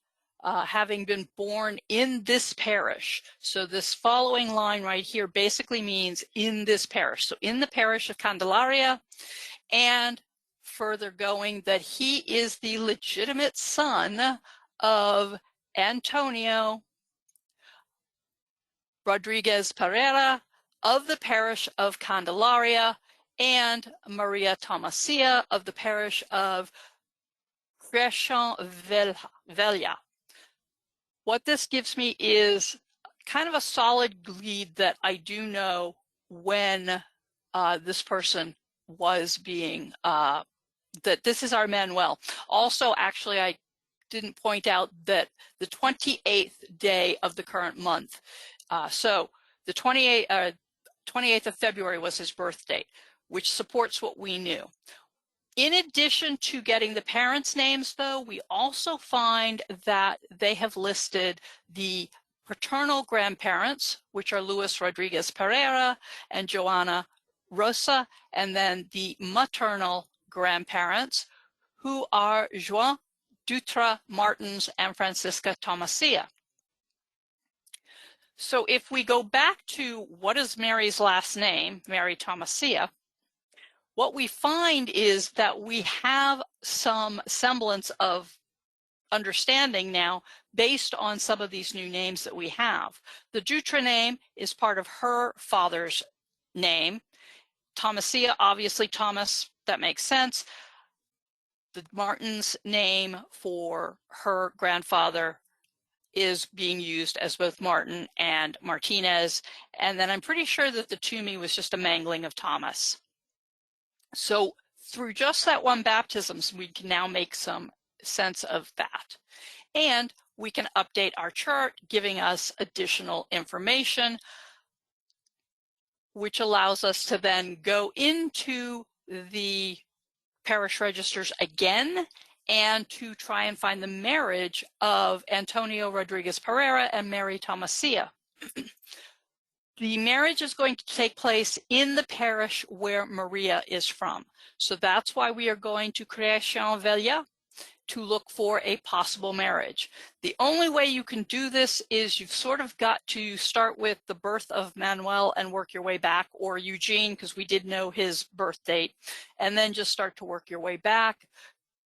having been born in this parish. So this following line right here basically means in this parish. So in the parish of Candelaria, and further going that he is the legitimate son of Antonio Rodriguez Pereira of the parish of Candelaria and Maria Tomasia of the parish of Velha. What this gives me is kind of a solid lead that I do know when this person was being, that this is our Manuel. Also, actually, I didn't point out that the 28th day of the current month, so the 28th of February was his birth date, which supports what we knew. In addition to getting the parents' names, though, we also find that they have listed the paternal grandparents, which are Luis Rodriguez Pereira and Joana Rosa, and then the maternal grandparents, who are Joan Dutra Martins and Francisca Tomasia. So if we go back to what is Mary's last name, Mary Tomasia, what we find is that we have some semblance of understanding now based on some of these new names that we have. The Dutra name is part of her father's name. Tomasia, obviously Thomas, that makes sense. The Martins name for her grandfather is being used as both Martin and Martinez. And then I'm pretty sure that the Toomey was just a mangling of Thomas. So through just that one baptism, we can now make some sense of that. And we can update our chart, giving us additional information, which allows us to then go into the parish registers again and to try and find the marriage of Antonio Rodriguez Pereira and Mary Tomasia. The marriage is going to take place in the parish where Maria is from. So that's why we are going to Création Velia to look for a possible marriage. The only way you can do this is you've sort of got to start with the birth of Manuel and work your way back, or Eugene, because we did know his birth date, and then just start to work your way back.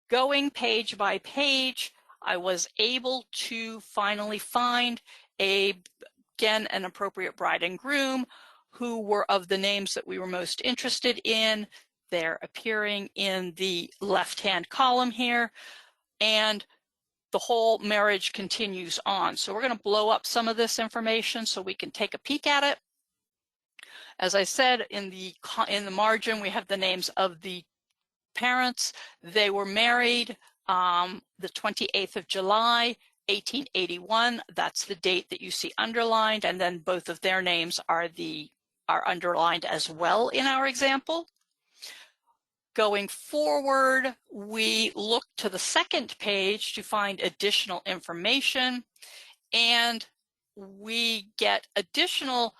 Going page by page, I was able to finally find again, an appropriate bride and groom who were of the names that we were most interested in. They're appearing in the left-hand column here, and the whole marriage continues on. So we're going to blow up some of this information so we can take a peek at it. As I said, in the margin, we have the names of the parents. They were married the 28th of July, 1881. That's the date that you see underlined, and then both of their names are underlined as well in our example. Going forward, we look to the second page to find additional information, and we get additional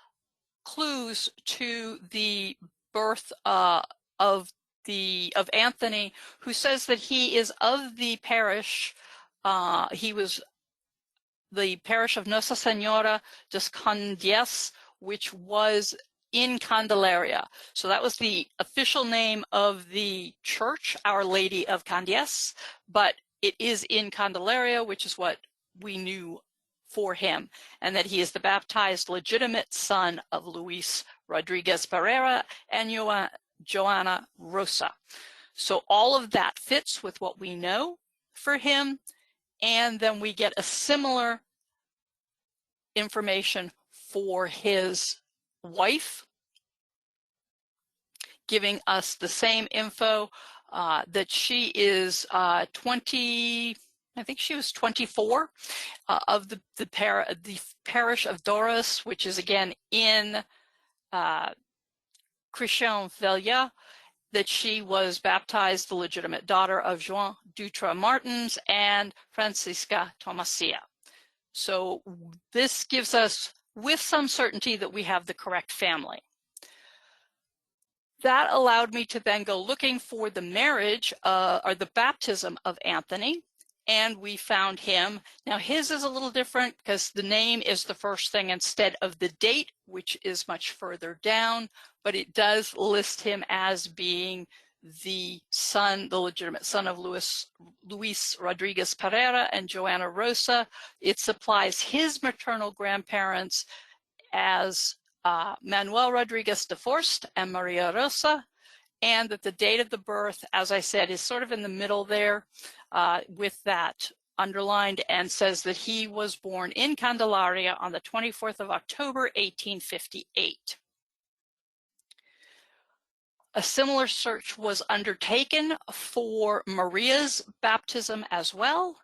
clues to the birth of Anthony, who says that he is of the parish. He was the parish of Nossa Senhora dos Candies, which was in Candelaria. So that was the official name of the church, Our Lady of Candies, but it is in Candelaria, which is what we knew for him, and that he is the baptized legitimate son of Luis Rodriguez Pereira and Joana Rosa. So all of that fits with what we know for him, and then we get a similar information for his wife, giving us the same info that she is 20, I think she was 24, of the parish of Doris, which is again in Création Velia, that she was baptized the legitimate daughter of Joan Dutra Martins and Francisca Tomasia. So this gives us with some certainty that we have the correct family. That allowed me to then go looking for the marriage or the baptism of Anthony, and we found him. Now his is a little different because the name is the first thing instead of the date, which is much further down, but it does list him as being the son, the legitimate son of Luis Rodriguez Pereira and Joana Rosa. It supplies his maternal grandparents as Manuel Rodriguez de Forst and Maria Rosa, and that the date of the birth, as I said, is sort of in the middle there with that underlined, and says that he was born in Candelaria on the 24th of October, 1858. A similar search was undertaken for Maria's baptism as well.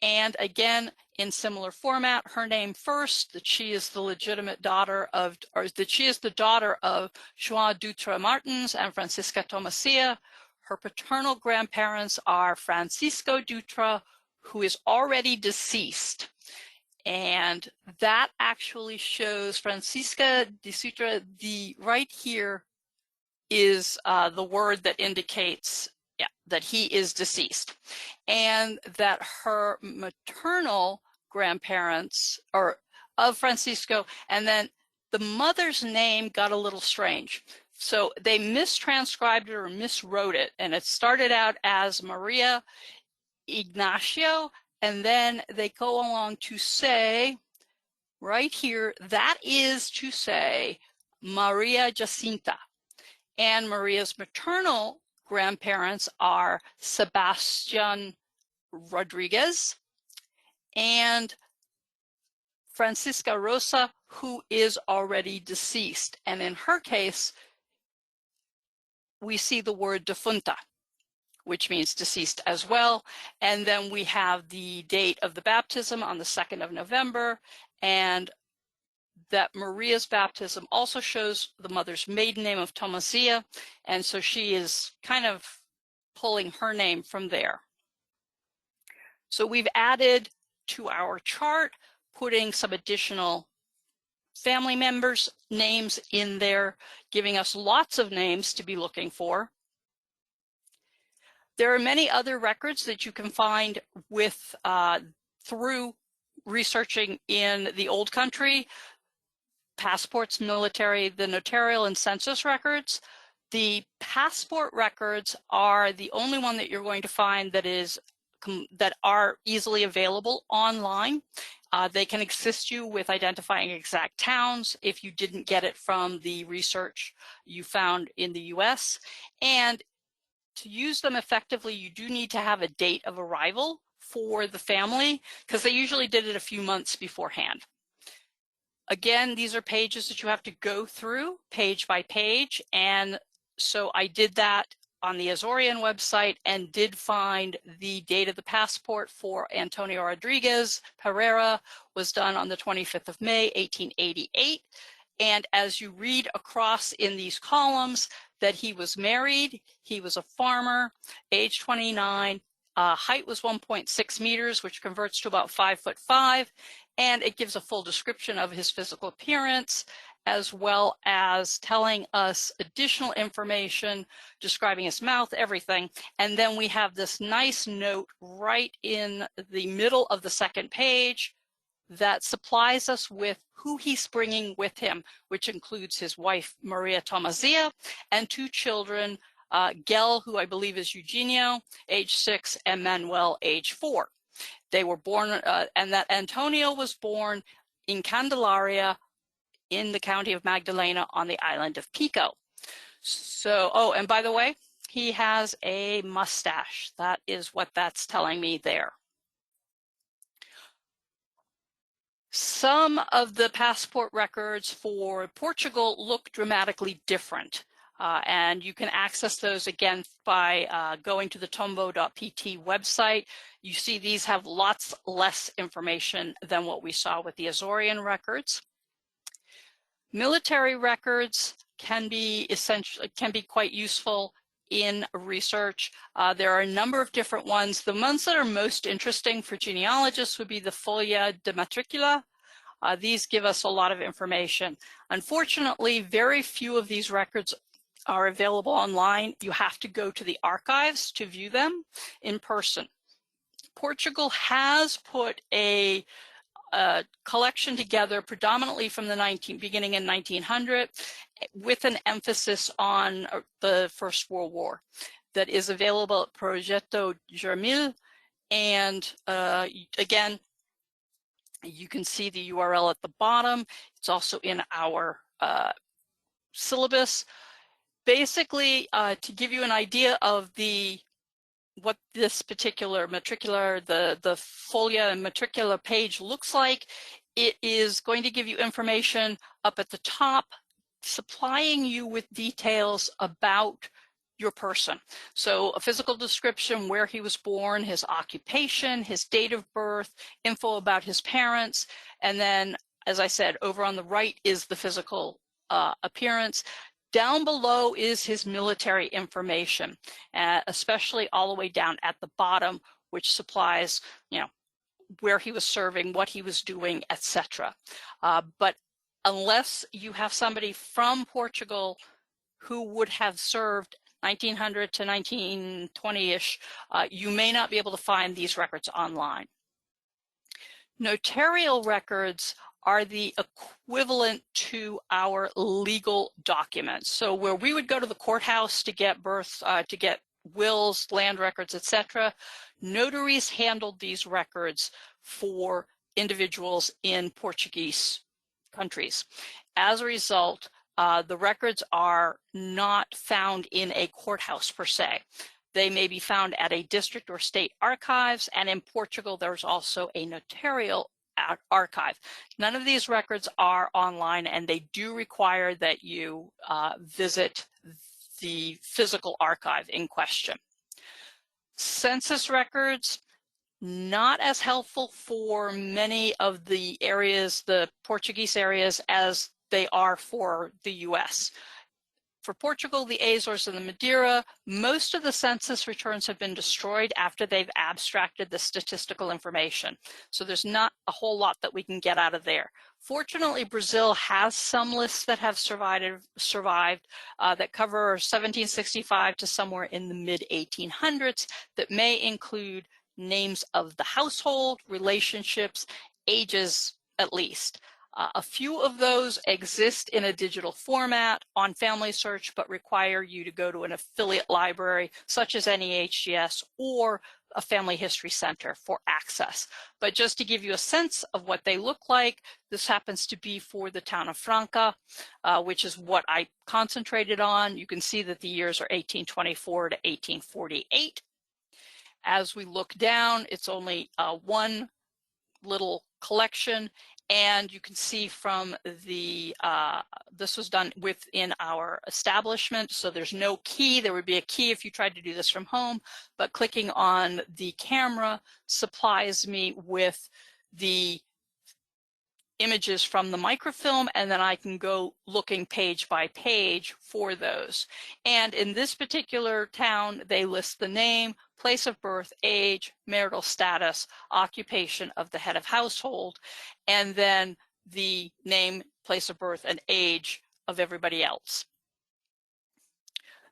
And again, in similar format, her name first, that she is the legitimate daughter of, or that she is the daughter of Joan Dutra Martins and Francisca Tomasia. Her paternal grandparents are Francisco Dutra, who is already deceased. And that actually shows Francisca de Sutra. The right here is the word that indicates that he is deceased, and that her maternal grandparents are of Francisco, and then the mother's name got a little strange. So they mistranscribed it or miswrote it, and it started out as Maria Ignacio, and then they go along to say, right here, that is to say Maria Jacinta. And Maria's maternal grandparents are Sebastian Rodriguez and Francisca Rosa, who is already deceased. And in her case, we see the word defunta, which means deceased as well. And then we have the date of the baptism on the 2nd of November, and that Maria's baptism also shows the mother's maiden name of Tomasia, and so she is kind of pulling her name from there. So we've added to our chart, putting some additional family members' names in there, giving us lots of names to be looking for. There are many other records that you can find with through researching in the old country: passports, military, the notarial and census records. The passport records are the only one that you're going to find that are easily available online. They can assist you with identifying exact towns if you didn't get it from the research you found in the US. And to use them effectively, you do need to have a date of arrival for the family, because they usually did it a few months beforehand. Again, these are pages that you have to go through page by page, and so I did that on the Azorian website and did find the date of the passport for Antonio Rodriguez Pereira was done on the 25th of May, 1888. And as you read across in these columns, that he was married, he was a farmer, age 29, height was 1.6 meters, which converts to about 5'5", and it gives a full description of his physical appearance, as well as telling us additional information, describing his mouth, everything. And then we have this nice note right in the middle of the second page that supplies us with who he's bringing with him, which includes his wife, Maria Tomasia, and 2 children, Gel, who I believe is Eugenio, age 6, and Manuel, age 4. They were born, and that Antonio was born in Candelaria in the county of Magdalena on the island of Pico. So, oh, and by the way, he has a mustache. That is what that's telling me there. Some of the passport records for Portugal look dramatically different, and you can access those again by going to the tombo.pt website. You see these have lots less information than what we saw with the Azorian records. Military records can be quite useful in research. There are a number of different ones. The ones that are most interesting for genealogists would be the Folia de Matricula. These give us a lot of information. Unfortunately, very few of these records are available online. You have to go to the archives to view them in person. Portugal has put a collection together predominantly from the beginning in 1900 with an emphasis on the First World War that is available at Projeto Germil, and again, you can see the URL at the bottom. It's also in our syllabus. Basically, to give you an idea of what this particular matricular, the folia and matricula page looks like, it is going to give you information up at the top, supplying you with details about your person. So a physical description, where he was born, his occupation, his date of birth, info about his parents, and then, as I said, over on the right is the physical appearance, Down below is his military information, especially all the way down at the bottom, which supplies, where he was serving, what he was doing, etc. But unless you have somebody from Portugal who would have served 1900 to 1920-ish, you may not be able to find these records online. Notarial records are the equivalent to our legal documents. So where we would go to the courthouse to get birth, to get wills, land records, etc., notaries handled these records for individuals in Portuguese countries. As a result, the records are not found in a courthouse per se. They may be found at a district or state archives, and in Portugal there's also a notarial archive. None of these records are online, and they do require that you visit the physical archive in question. Census records, not as helpful for many of the areas, the Portuguese areas, as they are for the US. For Portugal, the Azores, and the Madeira, most of the census returns have been destroyed after they've abstracted the statistical information. So there's not a whole lot that we can get out of there. Fortunately, Brazil has some lists that have survived that cover 1765 to somewhere in the mid-1800s that may include names of the household, relationships, ages at least. A few of those exist in a digital format on Family Search, but require you to go to an affiliate library such as NEHGS or a Family History Center for access. But just to give you a sense of what they look like, this happens to be for the town of Franca, which is what I concentrated on. You can see that the years are 1824 to 1848. As we look down, it's only one little collection, and you can see from the, this was done within our establishment, so there's no key. There would be a key if you tried to do this from home, but clicking on the camera supplies me with the images from the microfilm, and then I can go looking page by page for those. And in this particular town, they list the name, place of birth, age, marital status, occupation of the head of household, and then the name, place of birth, and age of everybody else.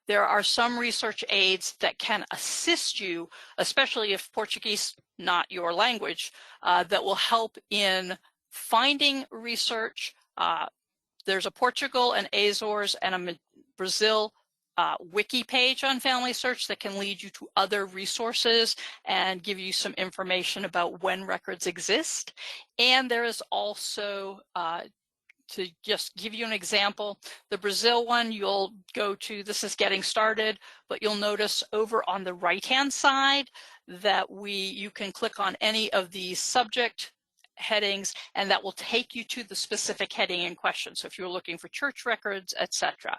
There are some research aids that can assist you, especially if Portuguese not your language, that will help in finding research. There's a Portugal, an Azores, and a Brazil wiki page on Family Search that can lead you to other resources and give you some information about when records exist. And there is also, to just give you an example, the Brazil one, you'll go to, this is getting started, but you'll notice over on the right-hand side that you can click on any of these subject headings, and that will take you to the specific heading in question. So if you're looking for church records, etc.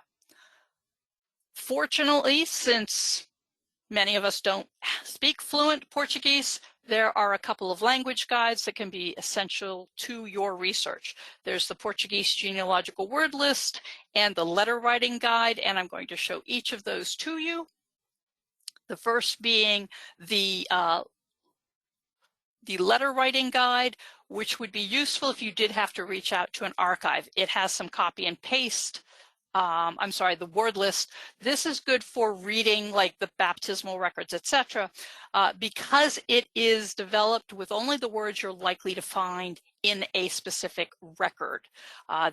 Fortunately, since many of us don't speak fluent Portuguese, there are a couple of language guides that can be essential to your research. There's the Portuguese genealogical word list and the letter writing guide, and I'm going to show each of those to you. The first being the letter writing guide, which would be useful if you did have to reach out to an archive. It has some copy and paste. The word list. This is good for reading like the baptismal records, etc., because it is developed with only the words you're likely to find in a specific record,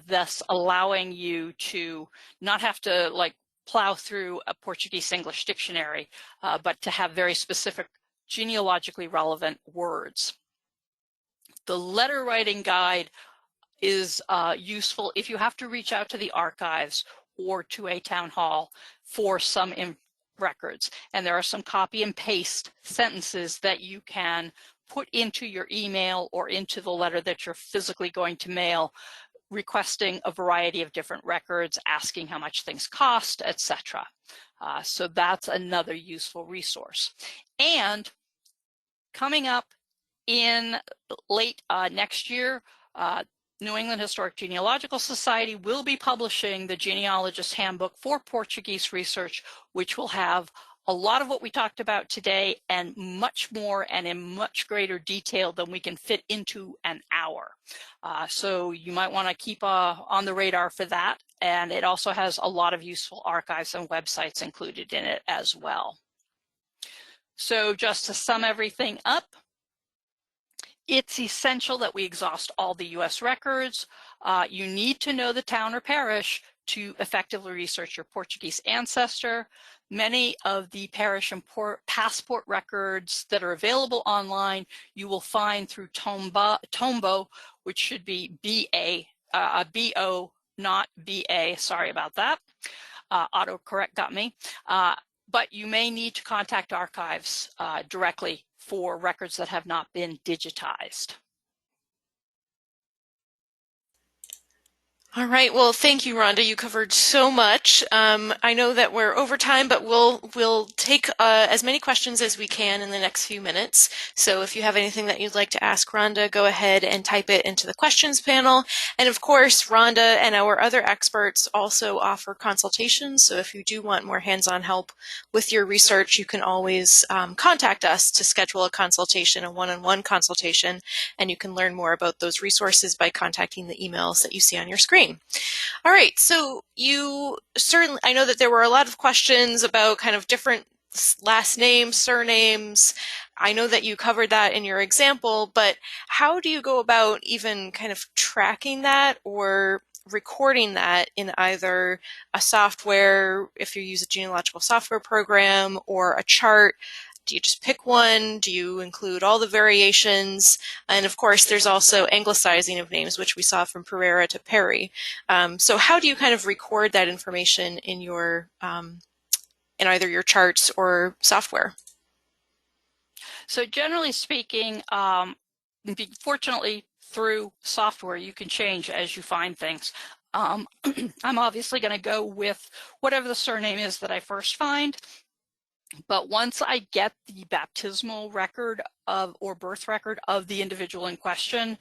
thus allowing you to not have to like plow through a Portuguese-English dictionary, but to have very specific genealogically relevant words. The letter writing guide is useful if you have to reach out to the archives or to a town hall for some records. And there are some copy and paste sentences that you can put into your email or into the letter that you're physically going to mail, requesting a variety of different records, asking how much things cost, etc. So that's another useful resource. And coming up in late next year, New England Historic Genealogical Society will be publishing the Genealogist Handbook for Portuguese Research, which will have a lot of what we talked about today and much more and in much greater detail than we can fit into an hour. So you might want to keep on the radar for that. And it also has a lot of useful archives and websites included in it as well. So just to sum everything up, it's essential that we exhaust all the U.S. records. You need to know the town or parish to effectively research your Portuguese ancestor. Many of the parish and passport records that are available online, you will find through Tombo, which should be B-O, not B-A, sorry about that. Autocorrect got me. But you may need to contact archives directly for records that have not been digitized. All right. Well, thank you, Rhonda. You covered so much. I know that we're over time, but we'll take as many questions as we can in the next few minutes. So if you have anything that you'd like to ask Rhonda, go ahead and type it into the questions panel. And of course, Rhonda and our other experts also offer consultations. So if you do want more hands-on help with your research, you can always contact us to schedule a consultation, a one-on-one consultation, and you can learn more about those resources by contacting the emails that you see on your screen. All right, so I know that there were a lot of questions about kind of different last names, surnames. I know that you covered that in your example, but how do you go about even kind of tracking that or recording that in either a software, if you use a genealogical software program, or a chart? Do you just pick one? Do you include all the variations? And of course, there's also anglicizing of names, which we saw from Pereira to Perry. So how do you kind of record that information in your in either your charts or software? So generally speaking, fortunately through software, you can change as you find things. I'm obviously going to go with whatever the surname is that I first find. But once I get the baptismal record or birth record of the individual in question,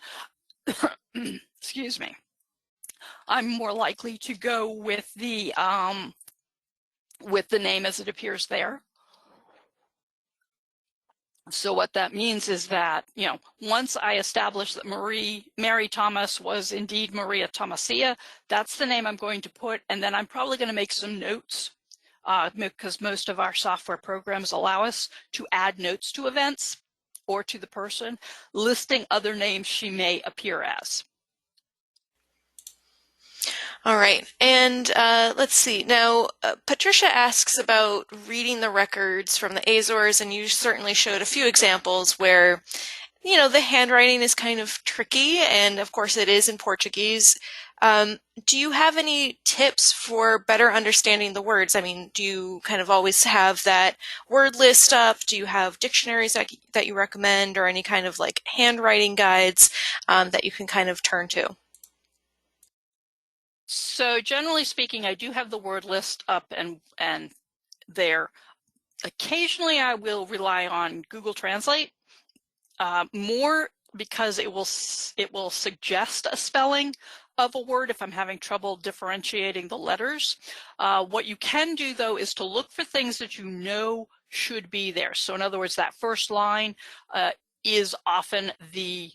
excuse me, I'm more likely to go with the name as it appears there. So what that means is that, once I establish that Mary Thomas was indeed Maria Thomasia, that's the name I'm going to put, and then I'm probably going to make some notes because most of our software programs allow us to add notes to events or to the person, listing other names she may appear as. All right, and let's see. Now, Patricia asks about reading the records from the Azores, and you certainly showed a few examples where, the handwriting is kind of tricky, and of course it is in Portuguese. Do you have any tips for better understanding the words? I mean, do you kind of always have that word list up? Do you have dictionaries that you recommend, or any kind of like handwriting guides that you can kind of turn to? So generally speaking, I do have the word list up and there. Occasionally I will rely on Google Translate, more because it will suggest a spelling of a word if I'm having trouble differentiating the letters. What you can do though is to look for things that you know should be there. So in other words, that first line is often the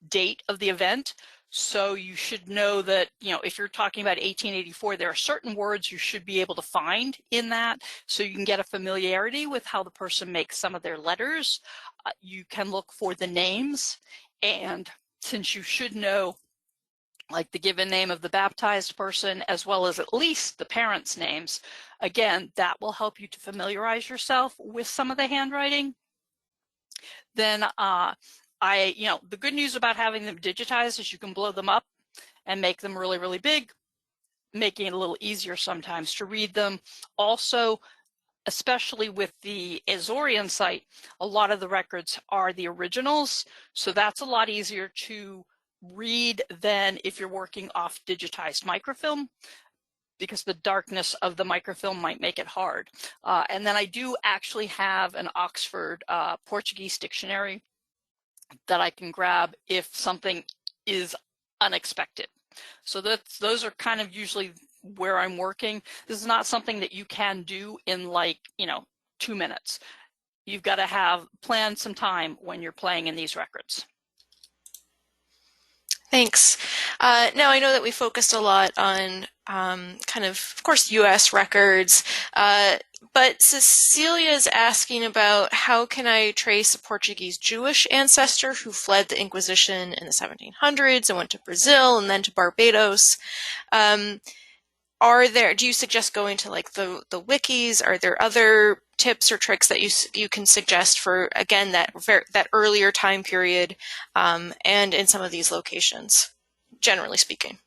date of the event. So you should know that, if you're talking about 1884, there are certain words you should be able to find in that, so you can get a familiarity with how the person makes some of their letters. You can look for the names, and since you should know like the given name of the baptized person as well as at least the parents' names, again, that will help you to familiarize yourself with some of the handwriting. Then the good news about having them digitized is you can blow them up and make them really, really big, making it a little easier sometimes to read them. Also, especially with the Azorian site, a lot of the records are the originals, so that's a lot easier to read than if you're working off digitized microfilm, because the darkness of the microfilm might make it hard. And then I do actually have an Oxford Portuguese dictionary that I can grab if something is unexpected. So those are kind of usually where I'm working. This is not something that you can do in like, 2 minutes. You've got to plan some time when you're playing in these records. Thanks. Now, I know that we focused a lot on kind of course, U.S. records, but Cecilia is asking about how can I trace a Portuguese Jewish ancestor who fled the Inquisition in the 1700s and went to Brazil and then to Barbados. Do you suggest going to like the wikis? Are there other tips or tricks that you can suggest for, again, that earlier time period, and in some of these locations, generally speaking?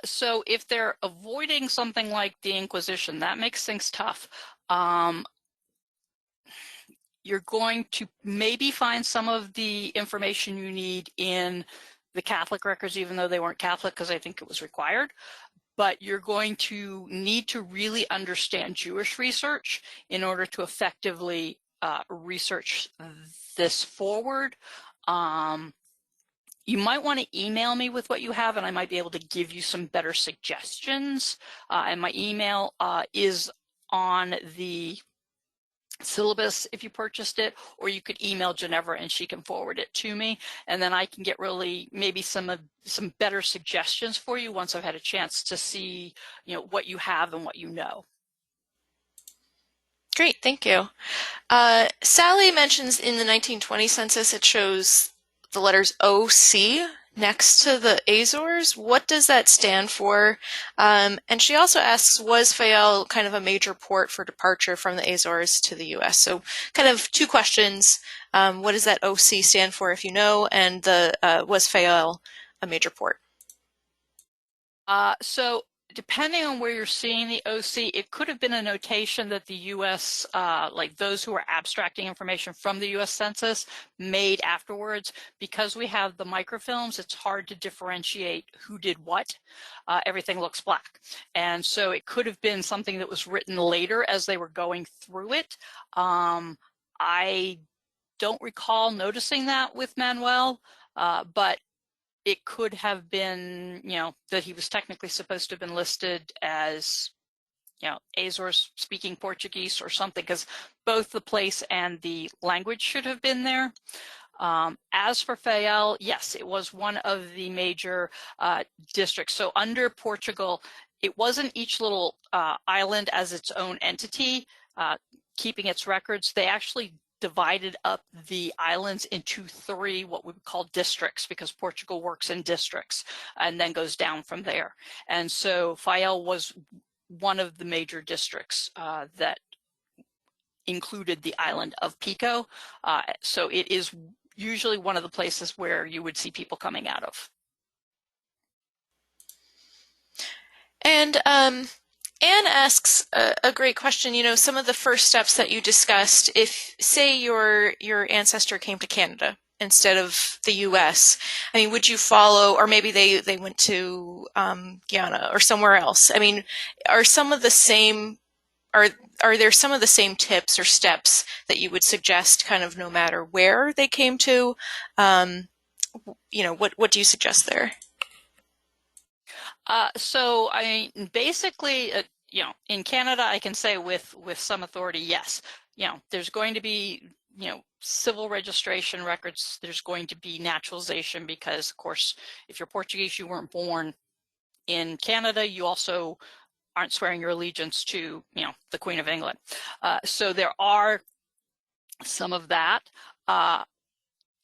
So if they're avoiding something like the Inquisition, that makes things tough. You're going to maybe find some of the information you need in the Catholic records, even though they weren't Catholic, because I think it was required. But you're going to need to really understand Jewish research in order to effectively research this forward. You might want to email me with what you have, and I might be able to give you some better suggestions. And my email is on the syllabus if you purchased it, or you could email Ginevra and she can forward it to me, and then I can get really maybe some better suggestions for you once I've had a chance to see what you have and what you know. Great, thank you. Sally mentions in the 1920 census it shows the letters OC next to the Azores. What does that stand for? And she also asks, was Fayal kind of a major port for departure from the Azores to the U.S.? So kind of two questions. What does that OC stand for, if you know, and was Fayal a major port? So depending on where you're seeing the OC, it could have been a notation that the U.S., like those who are abstracting information from the U.S. Census, made afterwards. Because we have the microfilms, it's hard to differentiate who did what. Everything looks black. And so it could have been something that was written later as they were going through it. I don't recall noticing that with Manuel, but it could have been, that he was technically supposed to have been listed as, Azores speaking Portuguese or something, because both the place and the language should have been there. As for Fayal, yes, it was one of the major districts. So under Portugal, it wasn't each little island as its own entity, keeping its records. They actually divided up the islands into 3 what we would call districts, because Portugal works in districts and then goes down from there. And so Fayal was one of the major districts that included the island of Pico. So it is usually one of the places where you would see people coming out of. And Anne asks a great question. Some of the first steps that you discussed, if, say, your ancestor came to Canada instead of the U.S., I mean, would you follow, or maybe they went to Guyana or somewhere else? I mean, are some of the same, are there some of the same tips or steps that you would suggest kind of no matter where they came to? What do you suggest there? So I mean, basically, in Canada, I can say with some authority, yes. There's going to be, civil registration records. There's going to be naturalization because, of course, if you're Portuguese, you weren't born in Canada. You also aren't swearing your allegiance to, the Queen of England. So there are some of that.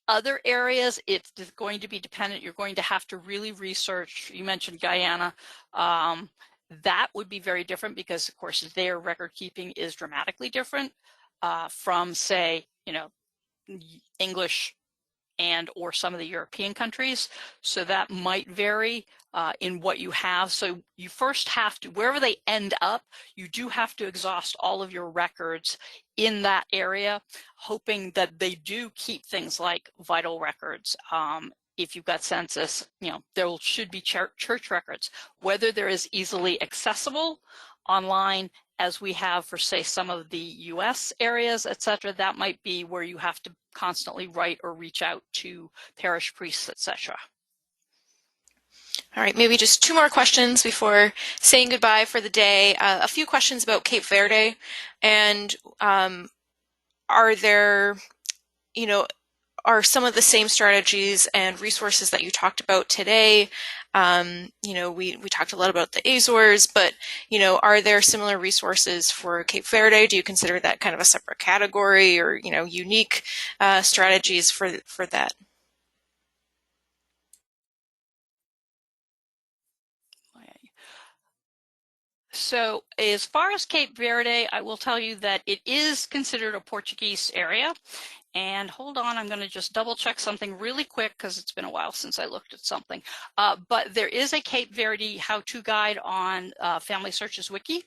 Other areas, it's going to be dependent. You're going to have to really research. You mentioned Guyana. That would be very different because, of course, their record keeping is dramatically different from, say, English and or some of the European countries. So that might vary in what you have. So you first have to, wherever they end up, you do have to exhaust all of your records in that area, hoping that they do keep things like vital records. If you've got census, there should be church records, whether they're as easily accessible online as we have for, say, some of the US areas, etc. That might be where you have to constantly write or reach out to parish priests, etc. All right, maybe just two more questions before saying goodbye for the day. A few questions about Cape Verde, and are there, are some of the same strategies and resources that you talked about today? We talked a lot about the Azores, but, are there similar resources for Cape Verde? Do you consider that kind of a separate category, or, unique strategies for that? So as far as Cape Verde, I will tell you that it is considered a Portuguese area. And hold on, I'm going to just double check something really quick because it's been a while since I looked at something. But there is a Cape Verde how-to guide on Family Searches Wiki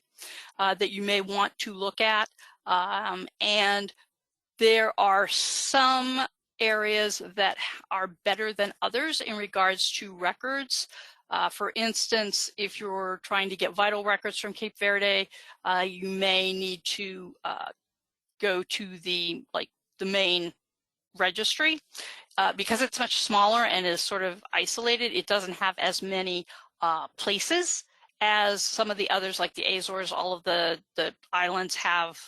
that you may want to look at. And there are some areas that are better than others in regards to records. For instance, if you're trying to get vital records from Cape Verde, you may need to go to the main registry. Because it's much smaller and is sort of isolated, it doesn't have as many places as some of the others, like the Azores. All of the islands have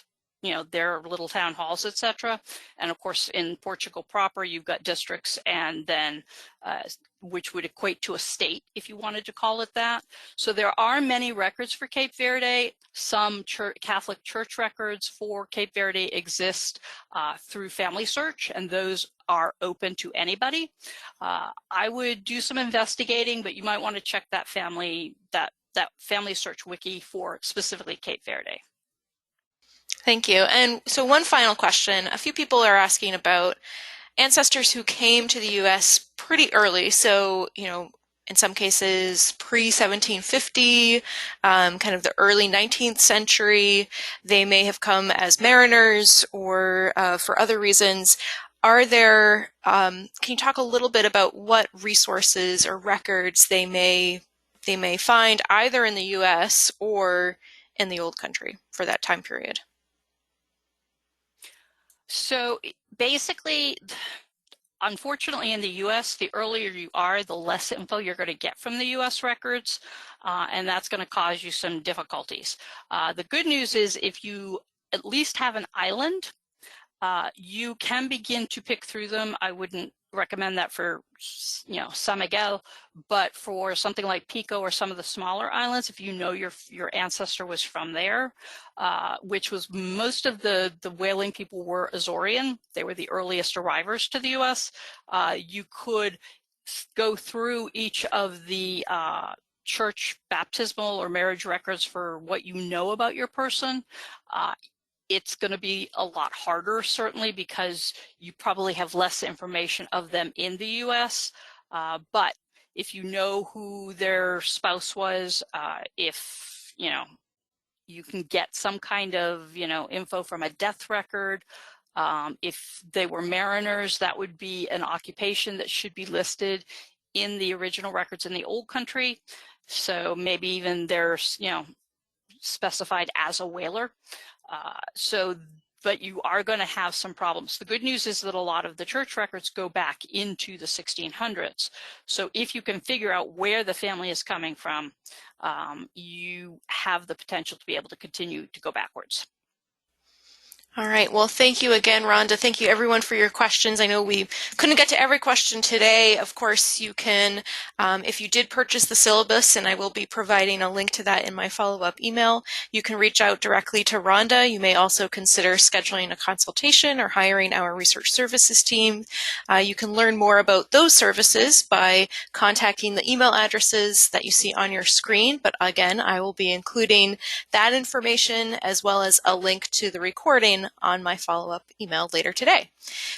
their little town halls, etc. And of course, in Portugal proper, you've got districts, and then which would equate to a state, if you wanted to call it that. So there are many records for Cape Verde. Some Catholic Church records for Cape Verde exist through Family Search, and those are open to anybody. I would do some investigating, but you might want to check that Family Search wiki for specifically Cape Verde. Thank you. And so one final question. A few people are asking about ancestors who came to the U.S. pretty early. So, in some cases pre-1750, kind of the early 19th century. They may have come as mariners or for other reasons. Are there, can you talk a little bit about what resources or records they may find either in the U.S. or in the old country for that time period? So basically, unfortunately, in the U.S., the earlier you are, the less info you're going to get from the U.S. records, and that's going to cause you some difficulties. The good news is if you at least have an island, you can begin to pick through them. I wouldn't recommend that for, San Miguel, but for something like Pico or some of the smaller islands, if you know your ancestor was from there, which was most of the whaling people were Azorean. They were the earliest arrivers to the U.S. You could go through each of the church baptismal or marriage records for what you know about your person. It's going to be a lot harder, certainly, because you probably have less information of them in the U.S. But if you know who their spouse was, if, you can get some kind of, info from a death record. If they were mariners, that would be an occupation that should be listed in the original records in the old country. So maybe even they're, specified as a whaler. But you are going to have some problems. The good news is that a lot of the church records go back into the 1600s. So if you can figure out where the family is coming from, you have the potential to be able to continue to go backwards. All right. Well, thank you again, Rhonda. Thank you, everyone, for your questions. I know we couldn't get to every question today. Of course, you can, if you did purchase the syllabus, and I will be providing a link to that in my follow-up email, you can reach out directly to Rhonda. You may also consider scheduling a consultation or hiring our research services team. You can learn more about those services by contacting the email addresses that you see on your screen. But again, I will be including that information as well as a link to the recording information on my follow-up email later today.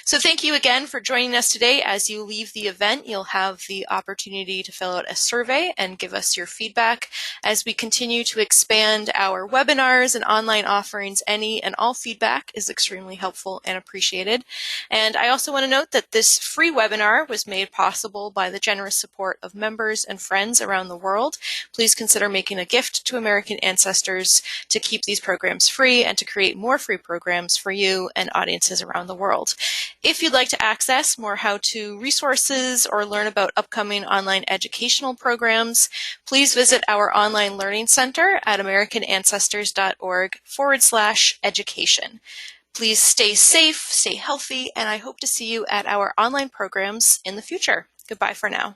So thank you again for joining us today. As you leave the event, you'll have the opportunity to fill out a survey and give us your feedback. As we continue to expand our webinars and online offerings, any and all feedback is extremely helpful and appreciated. And I also want to note that this free webinar was made possible by the generous support of members and friends around the world. Please consider making a gift to American Ancestors to keep these programs free and to create more free programs for you and audiences around the world. If you'd like to access more how-to resources or learn about upcoming online educational programs, please visit our online learning center at americanancestors.org/education. Please stay safe, stay healthy, and I hope to see you at our online programs in the future. Goodbye for now.